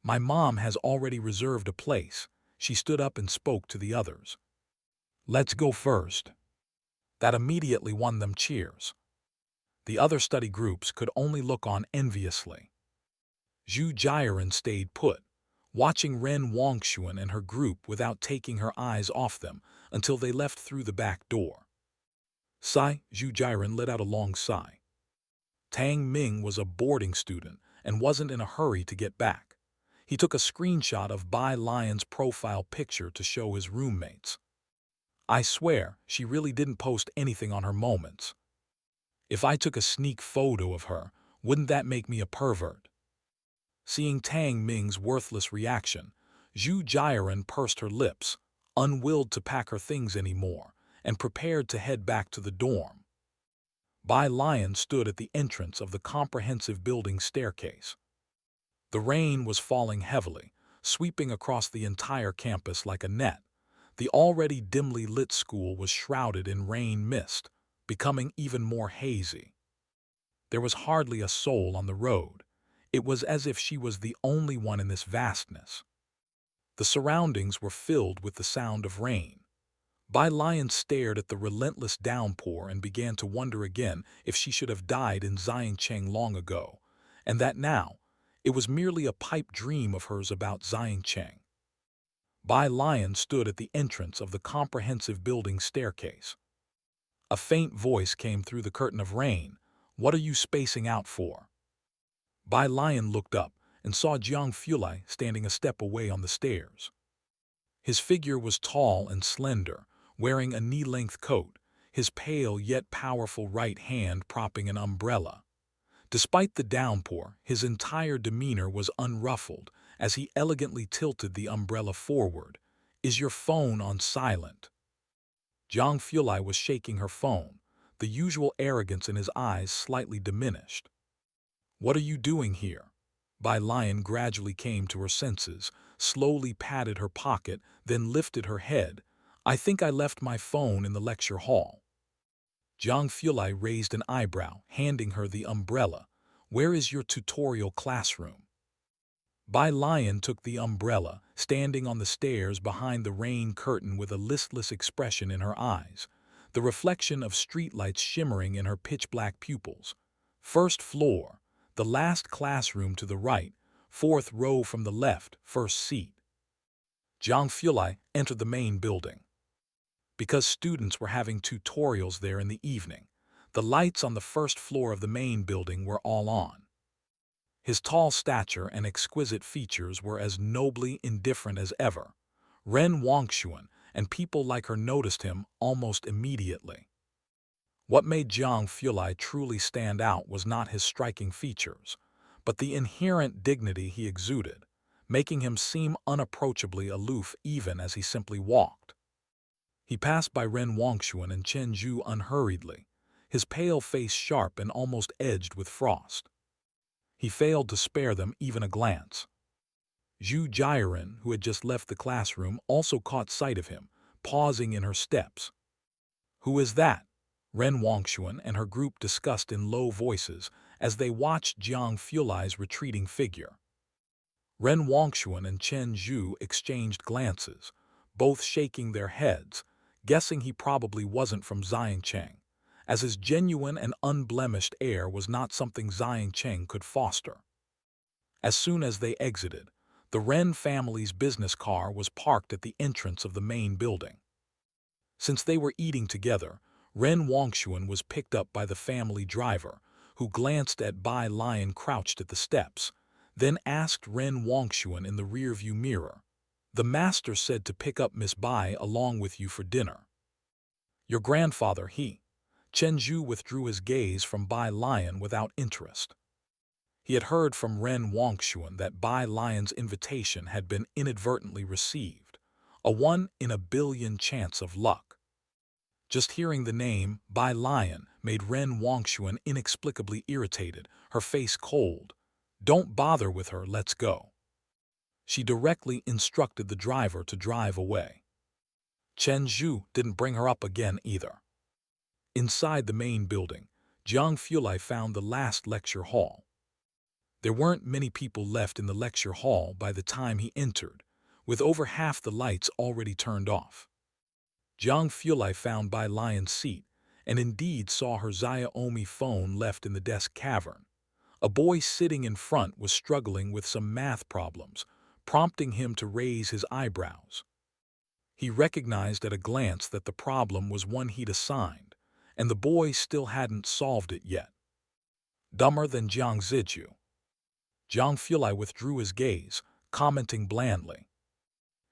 My mom has already reserved a place. She stood up and spoke to the others. Let's go first. That immediately won them cheers. The other study groups could only look on enviously. Zhu Jiren stayed put, watching Ren Wongshuan and her group without taking her eyes off them until they left through the back door. Sigh, Zhu Jiren let out a long sigh. Tang Ming was a boarding student and wasn't in a hurry to get back. He took a screenshot of Bai Lian's profile picture to show his roommates. I swear, she really didn't post anything on her moments. If I took a sneak photo of her, wouldn't that make me a pervert? Seeing Tang Ming's worthless reaction, Zhu Jiren pursed her lips, unwilled to pack her things anymore, and prepared to head back to the dorm. Bai Lian stood at the entrance of the comprehensive building staircase. The rain was falling heavily, sweeping across the entire campus like a net. The already dimly lit school was shrouded in rain mist, becoming even more hazy. There was hardly a soul on the road. It was as if she was the only one in this vastness. The surroundings were filled with the sound of rain. Bai Lian stared at the relentless downpour and began to wonder again if she should have died in Xiangcheng long ago, and that now it was merely a pipe dream of hers about Xiangcheng. Bai Lian stood at the entrance of the comprehensive building staircase. A faint voice came through the curtain of rain. "What are you spacing out for?" Bai Lian looked up and saw Jiang Fulai standing a step away on the stairs. His figure was tall and slender, wearing a knee-length coat, his pale yet powerful right hand propping an umbrella. Despite the downpour, his entire demeanor was unruffled as he elegantly tilted the umbrella forward. "Is your phone on silent?" Jiang Fulai was shaking her phone, the usual arrogance in his eyes slightly diminished. "What are you doing here?" Bai Lian gradually came to her senses, slowly patted her pocket, then lifted her head. "I think I left my phone in the lecture hall." Jiang Fulai raised an eyebrow, handing her the umbrella. "Where is your tutorial classroom?" Bai Lian took the umbrella, standing on the stairs behind the rain curtain with a listless expression in her eyes, the reflection of streetlights shimmering in her pitch-black pupils. "First floor, the last classroom to the right, fourth row from the left, first seat." Jiang Fulai entered the main building. Because students were having tutorials there in the evening, the lights on the first floor of the main building were all on. His tall stature and exquisite features were as nobly indifferent as ever. Ren Wangxuan and people like her noticed him almost immediately. What made Jiang Fulai truly stand out was not his striking features, but the inherent dignity he exuded, making him seem unapproachably aloof even as he simply walked. He passed by Ren Wangxuan and Chen Zhu unhurriedly, his pale face sharp and almost edged with frost. He failed to spare them even a glance. Zhu Jiren, who had just left the classroom, also caught sight of him, pausing in her steps. "Who is that?" Ren Wangxuan and her group discussed in low voices as they watched Jiang Fulai's retreating figure. Ren Wangxuan and Chen Zhu exchanged glances, both shaking their heads, guessing he probably wasn't from Xiangcheng, as his genuine and unblemished air was not something Xiangcheng could foster. As soon as they exited, the Ren family's business car was parked at the entrance of the main building. Since they were eating together, Ren Wangxuan was picked up by the family driver, who glanced at Bai Lian crouched at the steps, then asked Ren Wangxuan in the rearview mirror, "The master said to pick up Miss Bai along with you for dinner." "Your grandfather, he." Chen Zhu withdrew his gaze from Bai Lian without interest. He had heard from Ren Wangxuan that Bai Lian's invitation had been inadvertently received, a 1 in a billion chance of luck. Just hearing the name Bai Lian made Ren Wangxuan inexplicably irritated, her face cold. "Don't bother with her, let's go." She directly instructed the driver to drive away. Chen Zhu didn't bring her up again either. Inside the main building, Jiang Fulai found the last lecture hall. There weren't many people left in the lecture hall by the time he entered, with over half the lights already turned off. Jiang Fulai found Bai Lian's seat, and indeed saw her Xiaomi phone left in the desk cavern. A boy sitting in front was struggling with some math problems, prompting him to raise his eyebrows. He recognized at a glance that the problem was one he'd assigned, and the boy still hadn't solved it yet. Dumber than Jiang Ziju. Jiang Fulai withdrew his gaze, commenting blandly.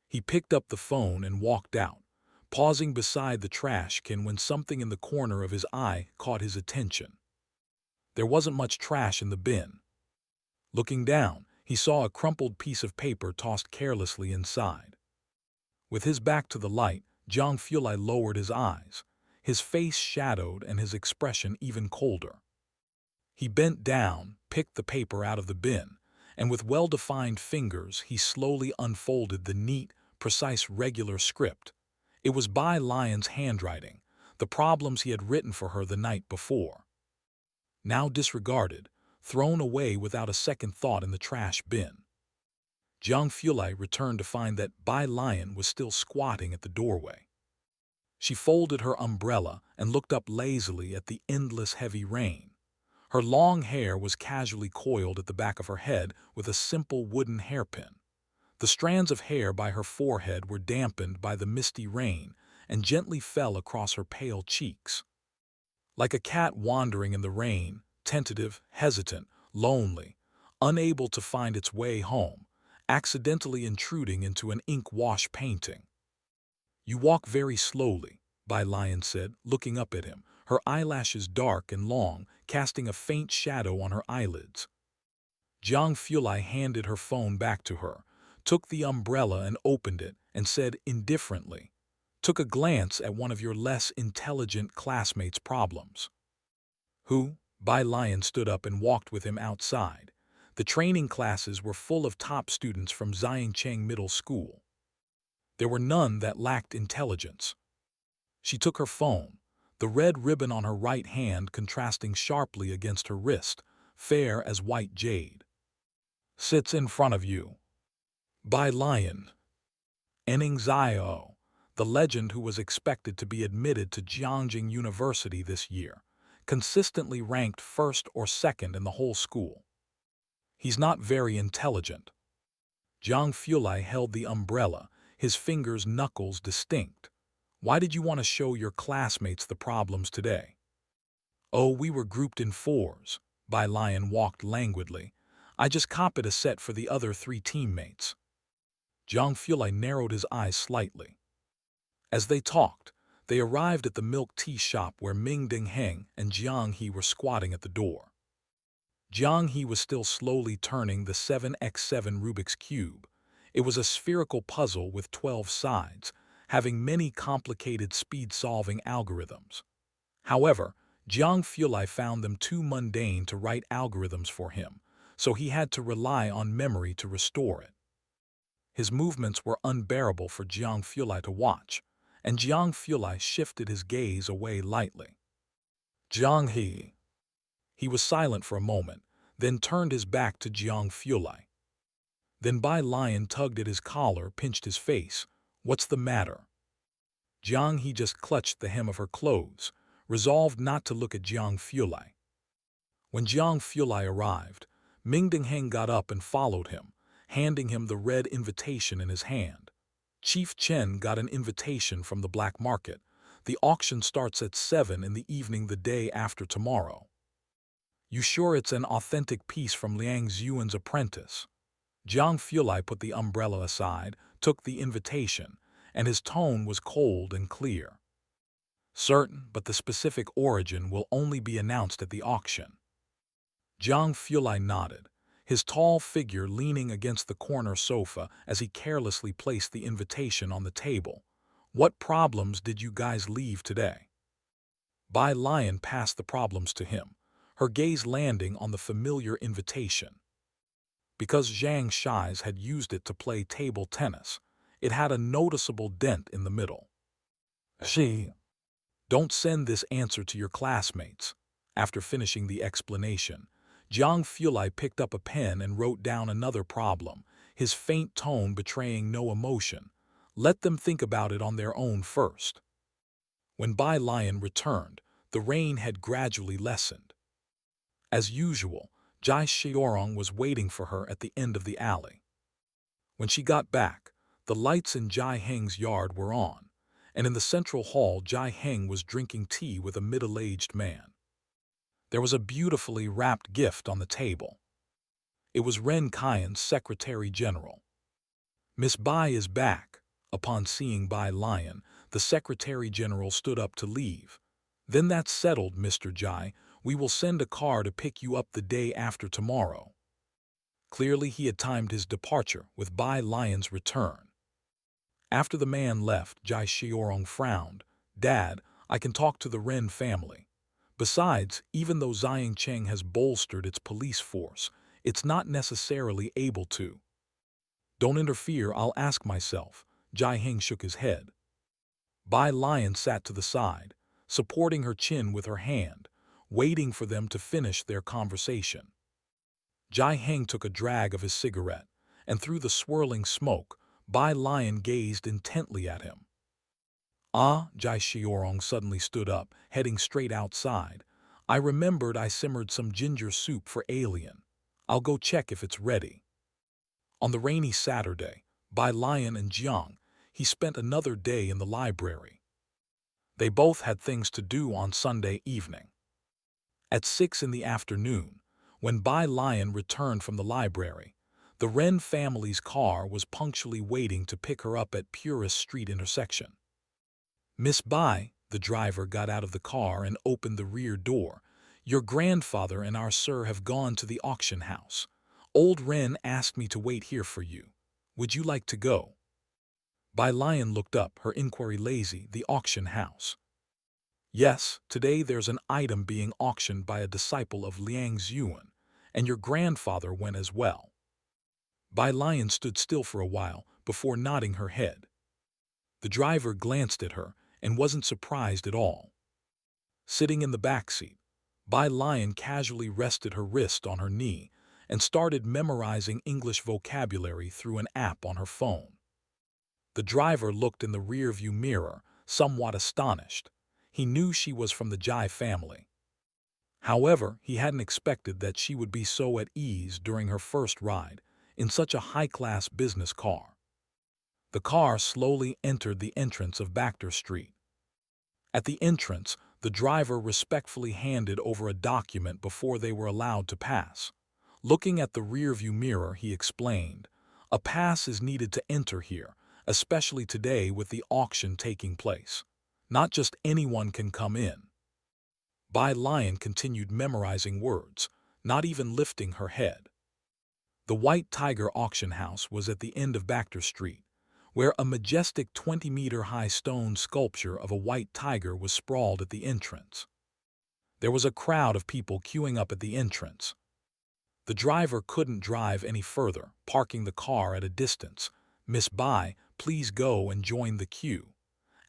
He picked up the phone and walked out, pausing beside the trash can when something in the corner of his eye caught his attention. There wasn't much trash in the bin. Looking down, he saw a crumpled piece of paper tossed carelessly inside. With his back to the light, Jiang Fulai lowered his eyes, his face shadowed and his expression even colder. He bent down, picked the paper out of the bin, and with well-defined fingers he slowly unfolded the neat, precise regular script. It was Bai Lian's handwriting, the problems he had written for her the night before. Now disregarded, thrown away without a second thought in the trash bin. Jiang Fulai returned to find that Bai Lian was still squatting at the doorway. She folded her umbrella and looked up lazily at the endless heavy rain. Her long hair was casually coiled at the back of her head with a simple wooden hairpin. The strands of hair by her forehead were dampened by the misty rain and gently fell across her pale cheeks. Like a cat wandering in the rain, tentative, hesitant, lonely, unable to find its way home, accidentally intruding into an ink-wash painting. "You walk very slowly," Bai Lian said, looking up at him, her eyelashes dark and long, casting a faint shadow on her eyelids. Jiang Fulai handed her phone back to her, took the umbrella and opened it, and said indifferently, "Took a glance at one of your less intelligent classmates' problems." "Who?" Bai Lian stood up and walked with him outside. The training classes were full of top students from Xiangcheng Middle School. There were none that lacked intelligence. She took her phone, the red ribbon on her right hand contrasting sharply against her wrist, fair as white jade. "Sits in front of you." Bai Lian. Enning Xiao, the legend who was expected to be admitted to Jiangjing University this year, consistently ranked first or second in the whole school. "He's not very intelligent." Jiang Fulai held the umbrella, his fingers' knuckles distinct. "Why did you want to show your classmates the problems today?" "Oh, we were grouped in fours." Bai Lian walked languidly. "I just copied a set for the other 3 teammates." Jiang Fulai narrowed his eyes slightly. As they talked, they arrived at the milk tea shop where Ming Dingheng and Jiang He were squatting at the door. Jiang He was still slowly turning the 7x7 Rubik's Cube. It was a spherical puzzle with 12 sides, having many complicated speed-solving algorithms. However, Jiang Fulai found them too mundane to write algorithms for him, so he had to rely on memory to restore it. His movements were unbearable for Jiang Fulai to watch, and Jiang Fulai shifted his gaze away lightly. "Jiang He." He was silent for a moment, then turned his back to Jiang Fulai. Then Bai Lian tugged at his collar, pinched his face. "What's the matter?" Jiang He just clutched the hem of her clothes, resolved not to look at Jiang Fulai. When Jiang Fulai arrived, Ming Dingheng got up and followed him, handing him the red invitation in his hand. "Chief Chen got an invitation from the black market. The auction starts at 7 in the evening the day after tomorrow." "You sure it's an authentic piece from Liang Xuan's apprentice?" Jiang Fulai put the umbrella aside, took the invitation, and his tone was cold and clear. "Certain, but the specific origin will only be announced at the auction." Jiang Fulai nodded, his tall figure leaning against the corner sofa as he carelessly placed the invitation on the table. "What problems did you guys leave today?" Bai Lian passed the problems to him, her gaze landing on the familiar invitation. Because Zhang Shais had used it to play table tennis, it had a noticeable dent in the middle. "She." "Don't send this answer to your classmates." After finishing the explanation, Jiang Fulai picked up a pen and wrote down another problem, his faint tone betraying no emotion. "Let them think about it on their own first." When Bai Lian returned, the rain had gradually lessened. As usual, Jai Xiaorong was waiting for her at the end of the alley. When she got back, the lights in Jai Heng's yard were on, and in the central hall Jai Heng was drinking tea with a middle-aged man. There was a beautifully wrapped gift on the table. It was Ren Kaien's Secretary General. "Miss Bai is back." Upon seeing Bai Lian, the Secretary General stood up to leave. "Then that's settled, Mr. Jai. We will send a car to pick you up the day after tomorrow." Clearly he had timed his departure with Bai Lian's return. After the man left, Jai Xiaorong frowned. "Dad, I can talk to the Ren family. Besides, even though Xiangcheng has bolstered its police force, It's not necessarily able to. Don't interfere, I'll ask myself. Jai Heng shook his head. Bai Lian sat to the side, supporting her chin with her hand, waiting for them to finish their conversation. Jai Heng took a drag of his cigarette, and through the swirling smoke, Bai Lian gazed intently at him. Ah, Jai Xiaorong suddenly stood up, heading straight outside. I remembered I simmered some ginger soup for Alien. I'll go check if it's ready. On the rainy Saturday, Bai Lian and Jiang, he spent another day in the library. They both had things to do on Sunday evening. At 6 in the afternoon, when Bai Lian returned from the library, the Ren family's car was punctually waiting to pick her up at Purist Street intersection. Miss Bai, the driver got out of the car and opened the rear door. Your grandfather and our sir have gone to the auction house. Old Ren asked me to wait here for you. Would you like to go? Bai Lian looked up, her inquiry lazy. The auction house. Yes, today there's an item being auctioned by a disciple of Liang Yuan, and your grandfather went as well. Bai Lian stood still for a while before nodding her head. The driver glanced at her and wasn't surprised at all. Sitting in the back seat, Bai Lian casually rested her wrist on her knee and started memorizing English vocabulary through an app on her phone. The driver looked in the rear-view mirror, somewhat astonished. He knew she was from the Jai family. However, he hadn't expected that she would be so at ease during her first ride in such a high-class business car. The car slowly entered the entrance of Baxter Street. At the entrance, the driver respectfully handed over a document before they were allowed to pass. Looking at the rear-view mirror, he explained, "A pass is needed to enter here, especially today with the auction taking place. Not just anyone can come in." Bai Lian continued memorizing words, not even lifting her head. The White Tiger auction house was at the end of Baxter Street, where a majestic 20-meter-high stone sculpture of a white tiger was sprawled at the entrance. There was a crowd of people queuing up at the entrance. The driver couldn't drive any further, parking the car at a distance. "Miss Bai, please go and join the queue.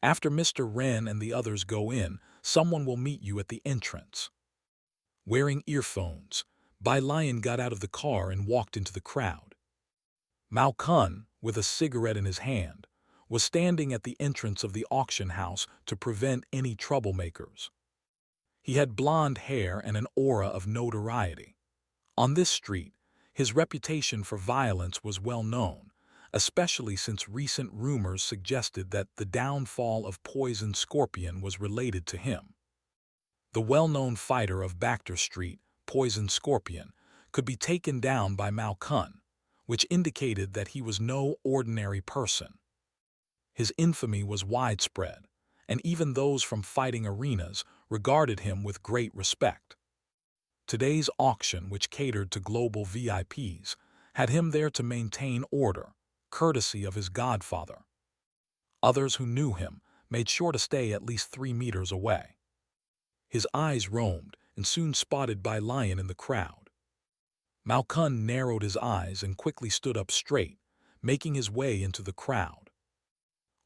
After Mr. Ren and the others go in, someone will meet you at the entrance." Wearing earphones, Bai Lian got out of the car and walked into the crowd. Mao Kun, with a cigarette in his hand, was standing at the entrance of the auction house to prevent any troublemakers. He had blonde hair and an aura of notoriety. On this street, his reputation for violence was well known, especially since recent rumors suggested that the downfall of Poison Scorpion was related to him. The well-known fighter of Baxter Street, Poison Scorpion, could be taken down by Mao Kun, which indicated that he was no ordinary person. His infamy was widespread, and even those from fighting arenas regarded him with great respect. Today's auction, which catered to global VIPs, had him there to maintain order, courtesy of his godfather. Others who knew him made sure to stay at least 3 meters away. His eyes roamed and soon spotted Bai Lian in the crowd. Mao Kun narrowed his eyes and quickly stood up straight, making his way into the crowd.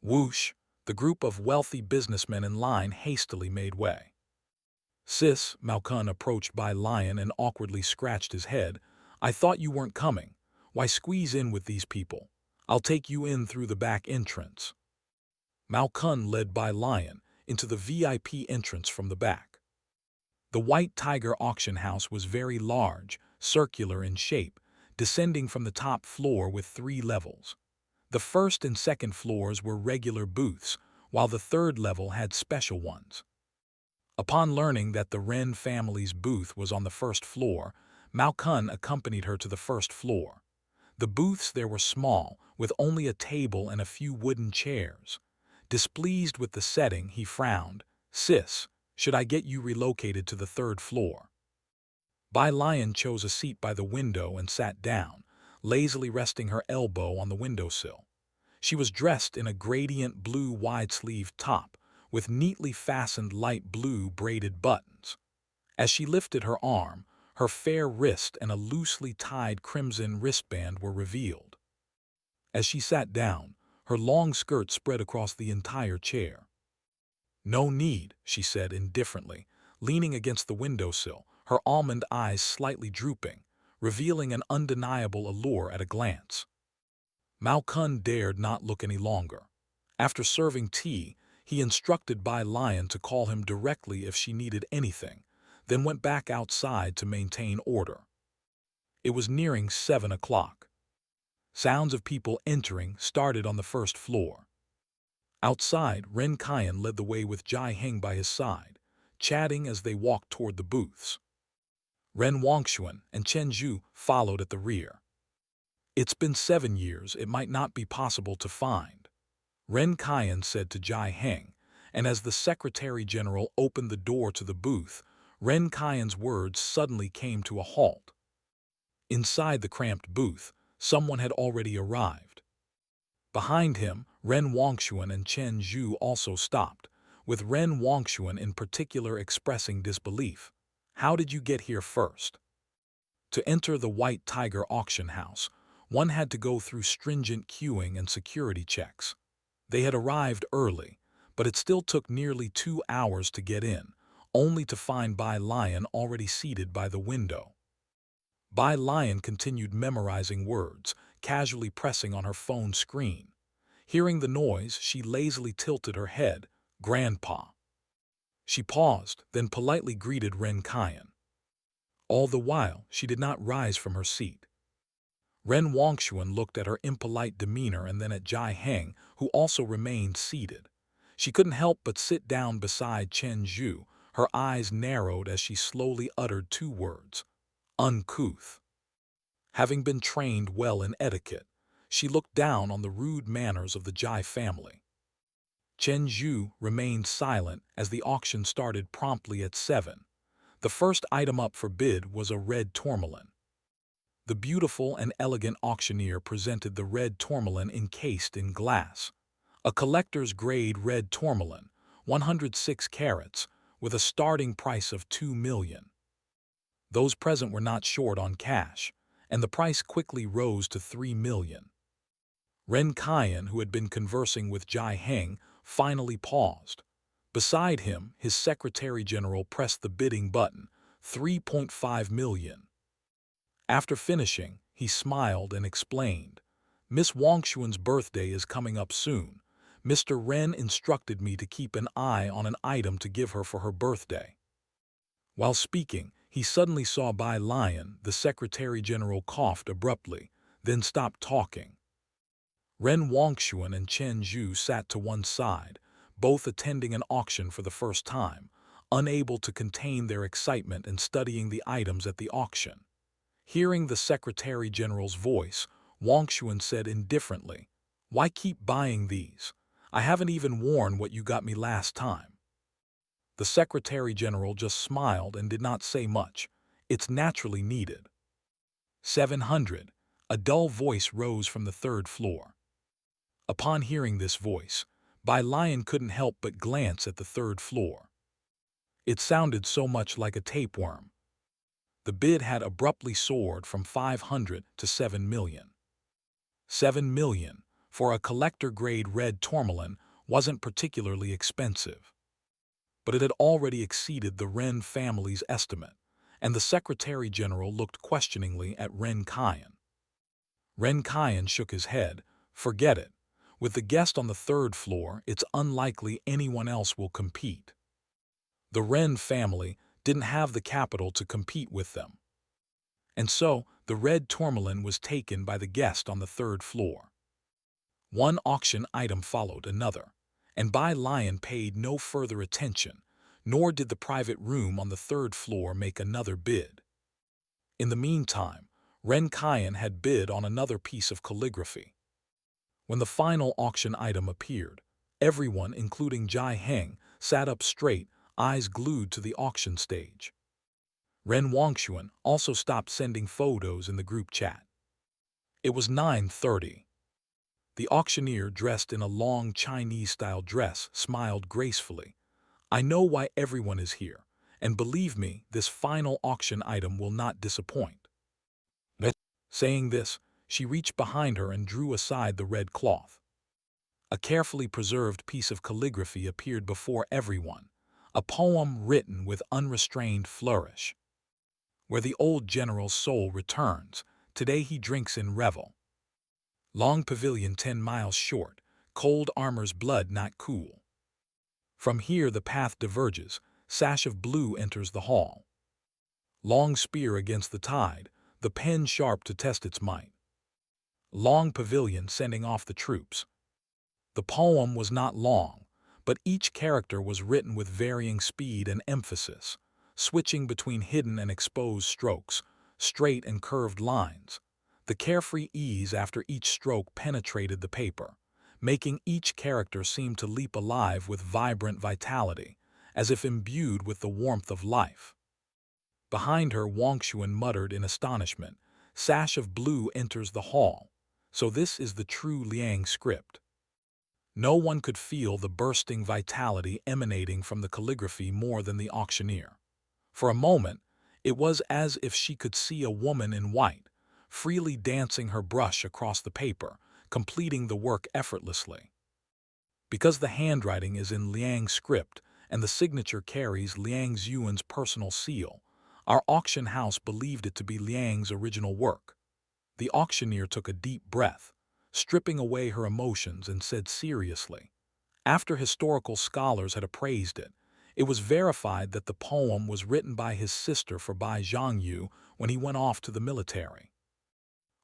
Whoosh! The group of wealthy businessmen in line hastily made way. "Sis," Mao Kun approached Bai Lian and awkwardly scratched his head. "I thought you weren't coming. Why squeeze in with these people? I'll take you in through the back entrance." Mao Kun led Bai Lian into the VIP entrance from the back. The White Tiger auction house was very large, circular in shape, descending from the top floor with 3 levels. The first and second floors were regular booths, while the third level had special ones. Upon learning that the Ren family's booth was on the first floor, Mao Kun accompanied her to the first floor. The booths there were small, with only a table and a few wooden chairs. Displeased with the setting, he frowned. "Sis, should I get you relocated to the third floor?" Bai Lian chose a seat by the window and sat down, lazily resting her elbow on the windowsill. She was dressed in a gradient blue wide-sleeved top, with neatly fastened light blue braided buttons. As she lifted her arm, Her fair wrist and a loosely tied crimson wristband were revealed. As she sat down, her long skirt spread across the entire chair. "No need," she said indifferently, leaning against the windowsill, her almond eyes slightly drooping, revealing an undeniable allure at a glance. Mao Kun dared not look any longer. After serving tea, he instructed Bai Lian to call him directly if she needed anything, then went back outside to maintain order. It was nearing 7 o'clock. Sounds of people entering started on the first floor. Outside, Ren Kaiyan led the way with Jai Heng by his side, chatting as they walked toward the booths. Ren Wangxuan and Chen Zhu followed at the rear. "It's been 7 years, it might not be possible to find," Ren Kaiyan said to Jai Heng, and as the Secretary General opened the door to the booth, Ren Kaiyan's words suddenly came to a halt. Inside the cramped booth, someone had already arrived. Behind him, Ren Wangxuan and Chen Zhu also stopped, with Ren Wangxuan in particular expressing disbelief. "How did you get here first?" To enter the White Tiger auction house, one had to go through stringent queuing and security checks. They had arrived early, but it still took nearly 2 hours to get in, only to find Bai Lian already seated by the window. Bai Lian continued memorizing words, casually pressing on her phone screen. Hearing the noise, she lazily tilted her head. "Grandpa." She paused, then politely greeted Ren Kaiyan. All the while, she did not rise from her seat. Ren Wangxuan looked at her impolite demeanor and then at Jai Heng, who also remained seated. She couldn't help but sit down beside Chen Zhu, her eyes narrowed as she slowly uttered 2 words. "Uncouth." Having been trained well in etiquette, she looked down on the rude manners of the Jai family. Chen Zhu remained silent as the auction started promptly at 7. The first item up for bid was a red tourmaline. The beautiful and elegant auctioneer presented the red tourmaline encased in glass. A collector's grade red tourmaline, 106 carats, with a starting price of 2 million. Those present were not short on cash, and the price quickly rose to 3 million. Ren Kaiyan, who had been conversing with Jai Heng, finally paused. Beside him, his Secretary General pressed the bidding button, 3.5 million. After finishing, he smiled and explained, "Miss Wangxuan's birthday is coming up soon. Mr. Ren instructed me to keep an eye on an item to give her for her birthday." While speaking, he suddenly saw Bai Lian. The Secretary General coughed abruptly, then stopped talking. Ren Wangxuan and Chen Zhu sat to one side, both attending an auction for the first time, unable to contain their excitement and studying the items at the auction. Hearing the Secretary General's voice, Wangxuan said indifferently, "Why keep buying these? I haven't even worn what you got me last time." The Secretary General just smiled and did not say much. "It's naturally needed." 700. A dull voice rose from the 3rd floor. Upon hearing this voice, Bai Lian couldn't help but glance at the 3rd floor. It sounded so much like a tapeworm. The bid had abruptly soared from 500 to 7 million. 7 million, for a collector-grade red tourmaline, wasn't particularly expensive. But it had already exceeded the Ren family's estimate, and the Secretary General looked questioningly at Ren Kaiyan. Ren Kaiyan shook his head. "Forget it. With the guest on the 3rd floor, it's unlikely anyone else will compete." The Ren family didn't have the capital to compete with them. And so, the red tourmaline was taken by the guest on the 3rd floor. One auction item followed another, and Bai Lian paid no further attention, nor did the private room on the 3rd floor make another bid. In the meantime, Ren Kaiyan had bid on another piece of calligraphy. When the final auction item appeared, everyone, including Jai Heng, sat up straight, eyes glued to the auction stage. Ren Wangxuan also stopped sending photos in the group chat. It was 9:30. The auctioneer, dressed in a long Chinese-style dress, smiled gracefully. "I know why everyone is here, And believe me, this final auction item will not disappoint. Saying this, she reached behind her and drew aside the red cloth. A carefully preserved piece of calligraphy appeared before everyone, a poem written with unrestrained flourish. Where the old general's soul returns, today he drinks in revel. Long pavilion 10 miles short, cold armor's blood not cool. From here the path diverges, sash of blue enters the hall. Long spear against the tide, the pen sharp to test its might. Long pavilion sending off the troops. The poem was not long, but each character was written with varying speed and emphasis, switching between hidden and exposed strokes, straight and curved lines. The carefree ease after each stroke penetrated the paper, making each character seem to leap alive with vibrant vitality, as if imbued with the warmth of life. Behind her, Wangshuan muttered in astonishment, "Sash of blue enters the hall. So this is the true Liang script." No one could feel the bursting vitality emanating from the calligraphy more than the auctioneer. For a moment, it was as if she could see a woman in white, freely dancing her brush across the paper, completing the work effortlessly. Because the handwriting is in Liang's script and the signature carries Liang Yuan's personal seal, our auction house believed it to be Liang's original work. The auctioneer took a deep breath, stripping away her emotions, and said seriously, after historical scholars had appraised it, it was verified that the poem was written by his sister for Bai Lian when he went off to the military.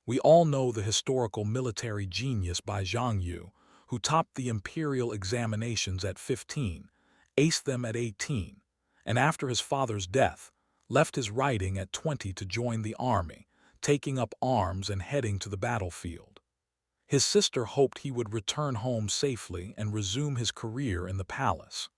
We all know the historical military genius Bai Lian, who topped the imperial examinations at 15, aced them at 18, and after his father's death, left his writing at 20 to join the army, taking up arms and heading to the battlefield. His sister hoped he would return home safely and resume his career in the palace.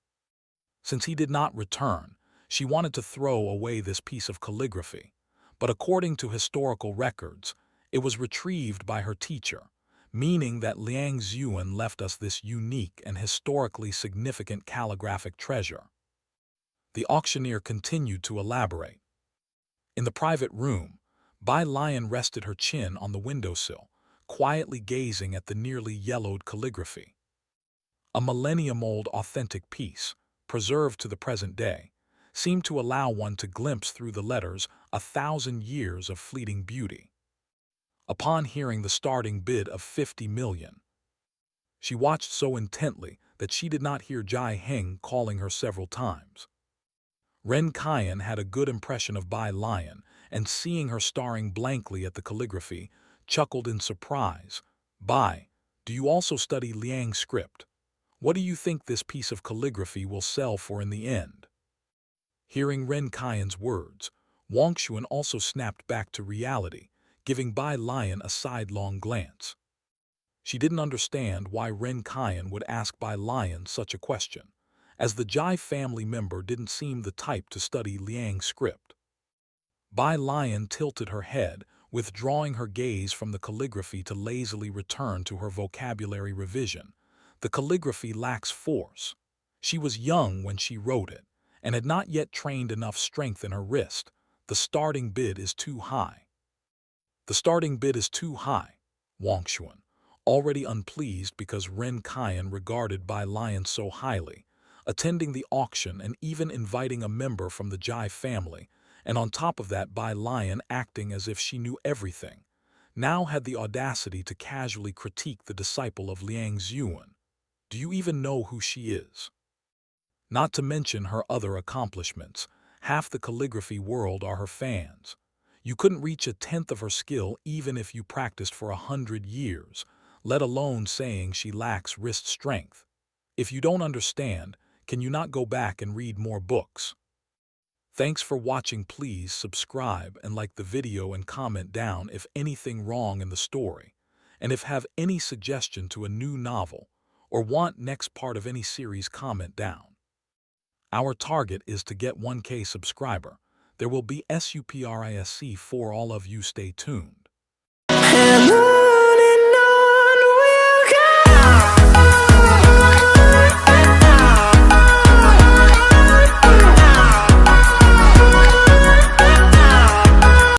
Since he did not return, she wanted to throw away this piece of calligraphy, but according to historical records, it was retrieved by her teacher, meaning that Liang Yuan left us this unique and historically significant calligraphic treasure. The auctioneer continued to elaborate. In the private room, Bai Lian rested her chin on the windowsill, quietly gazing at the nearly yellowed calligraphy. A millennium-old authentic piece, preserved to the present day, seemed to allow one to glimpse through the letters 1,000 years of fleeting beauty. Upon hearing the starting bid of 50 million, she watched so intently that she did not hear Jai Heng calling her several times. Ren Qian had a good impression of Bai Lian, and seeing her staring blankly at the calligraphy, chuckled in surprise. "Bai, do you also study Liang's script? What do you think this piece of calligraphy will sell for in the end?" Hearing Ren Qian's words, Wangshuan also snapped back to reality, giving Bai Lian a sidelong glance. She didn't understand why Ren Qian would ask Bai Lian such a question, as the Jai family member didn't seem the type to study Liang's script. Bai Lian tilted her head, withdrawing her gaze from the calligraphy to lazily return to her vocabulary revision. The calligraphy lacks force. She was young when she wrote it, and had not yet trained enough strength in her wrist. The starting bid is too high. The starting bid is too high, Wangshuan, already unpleased because Ren Qian regarded Bai Lian so highly, attending the auction and even inviting a member from the Jai family, and on top of that Bai Lian acting as if she knew everything, now had the audacity to casually critique the disciple of Liang Yuan. Do you even know who she is? Not to mention her other accomplishments, half the calligraphy world are her fans. You couldn't reach a tenth of her skill even if you practiced for 100 years, let alone saying she lacks wrist strength. If you don't understand, can you not go back and read more books? Thanks for watching. Please subscribe and like the video and comment down if anything wrong in the story, and if have any suggestion to a new novel or want next part of any series, comment down. Our target is to get 1K subscriber. There will be SUPRISC for all of you. Stay tuned.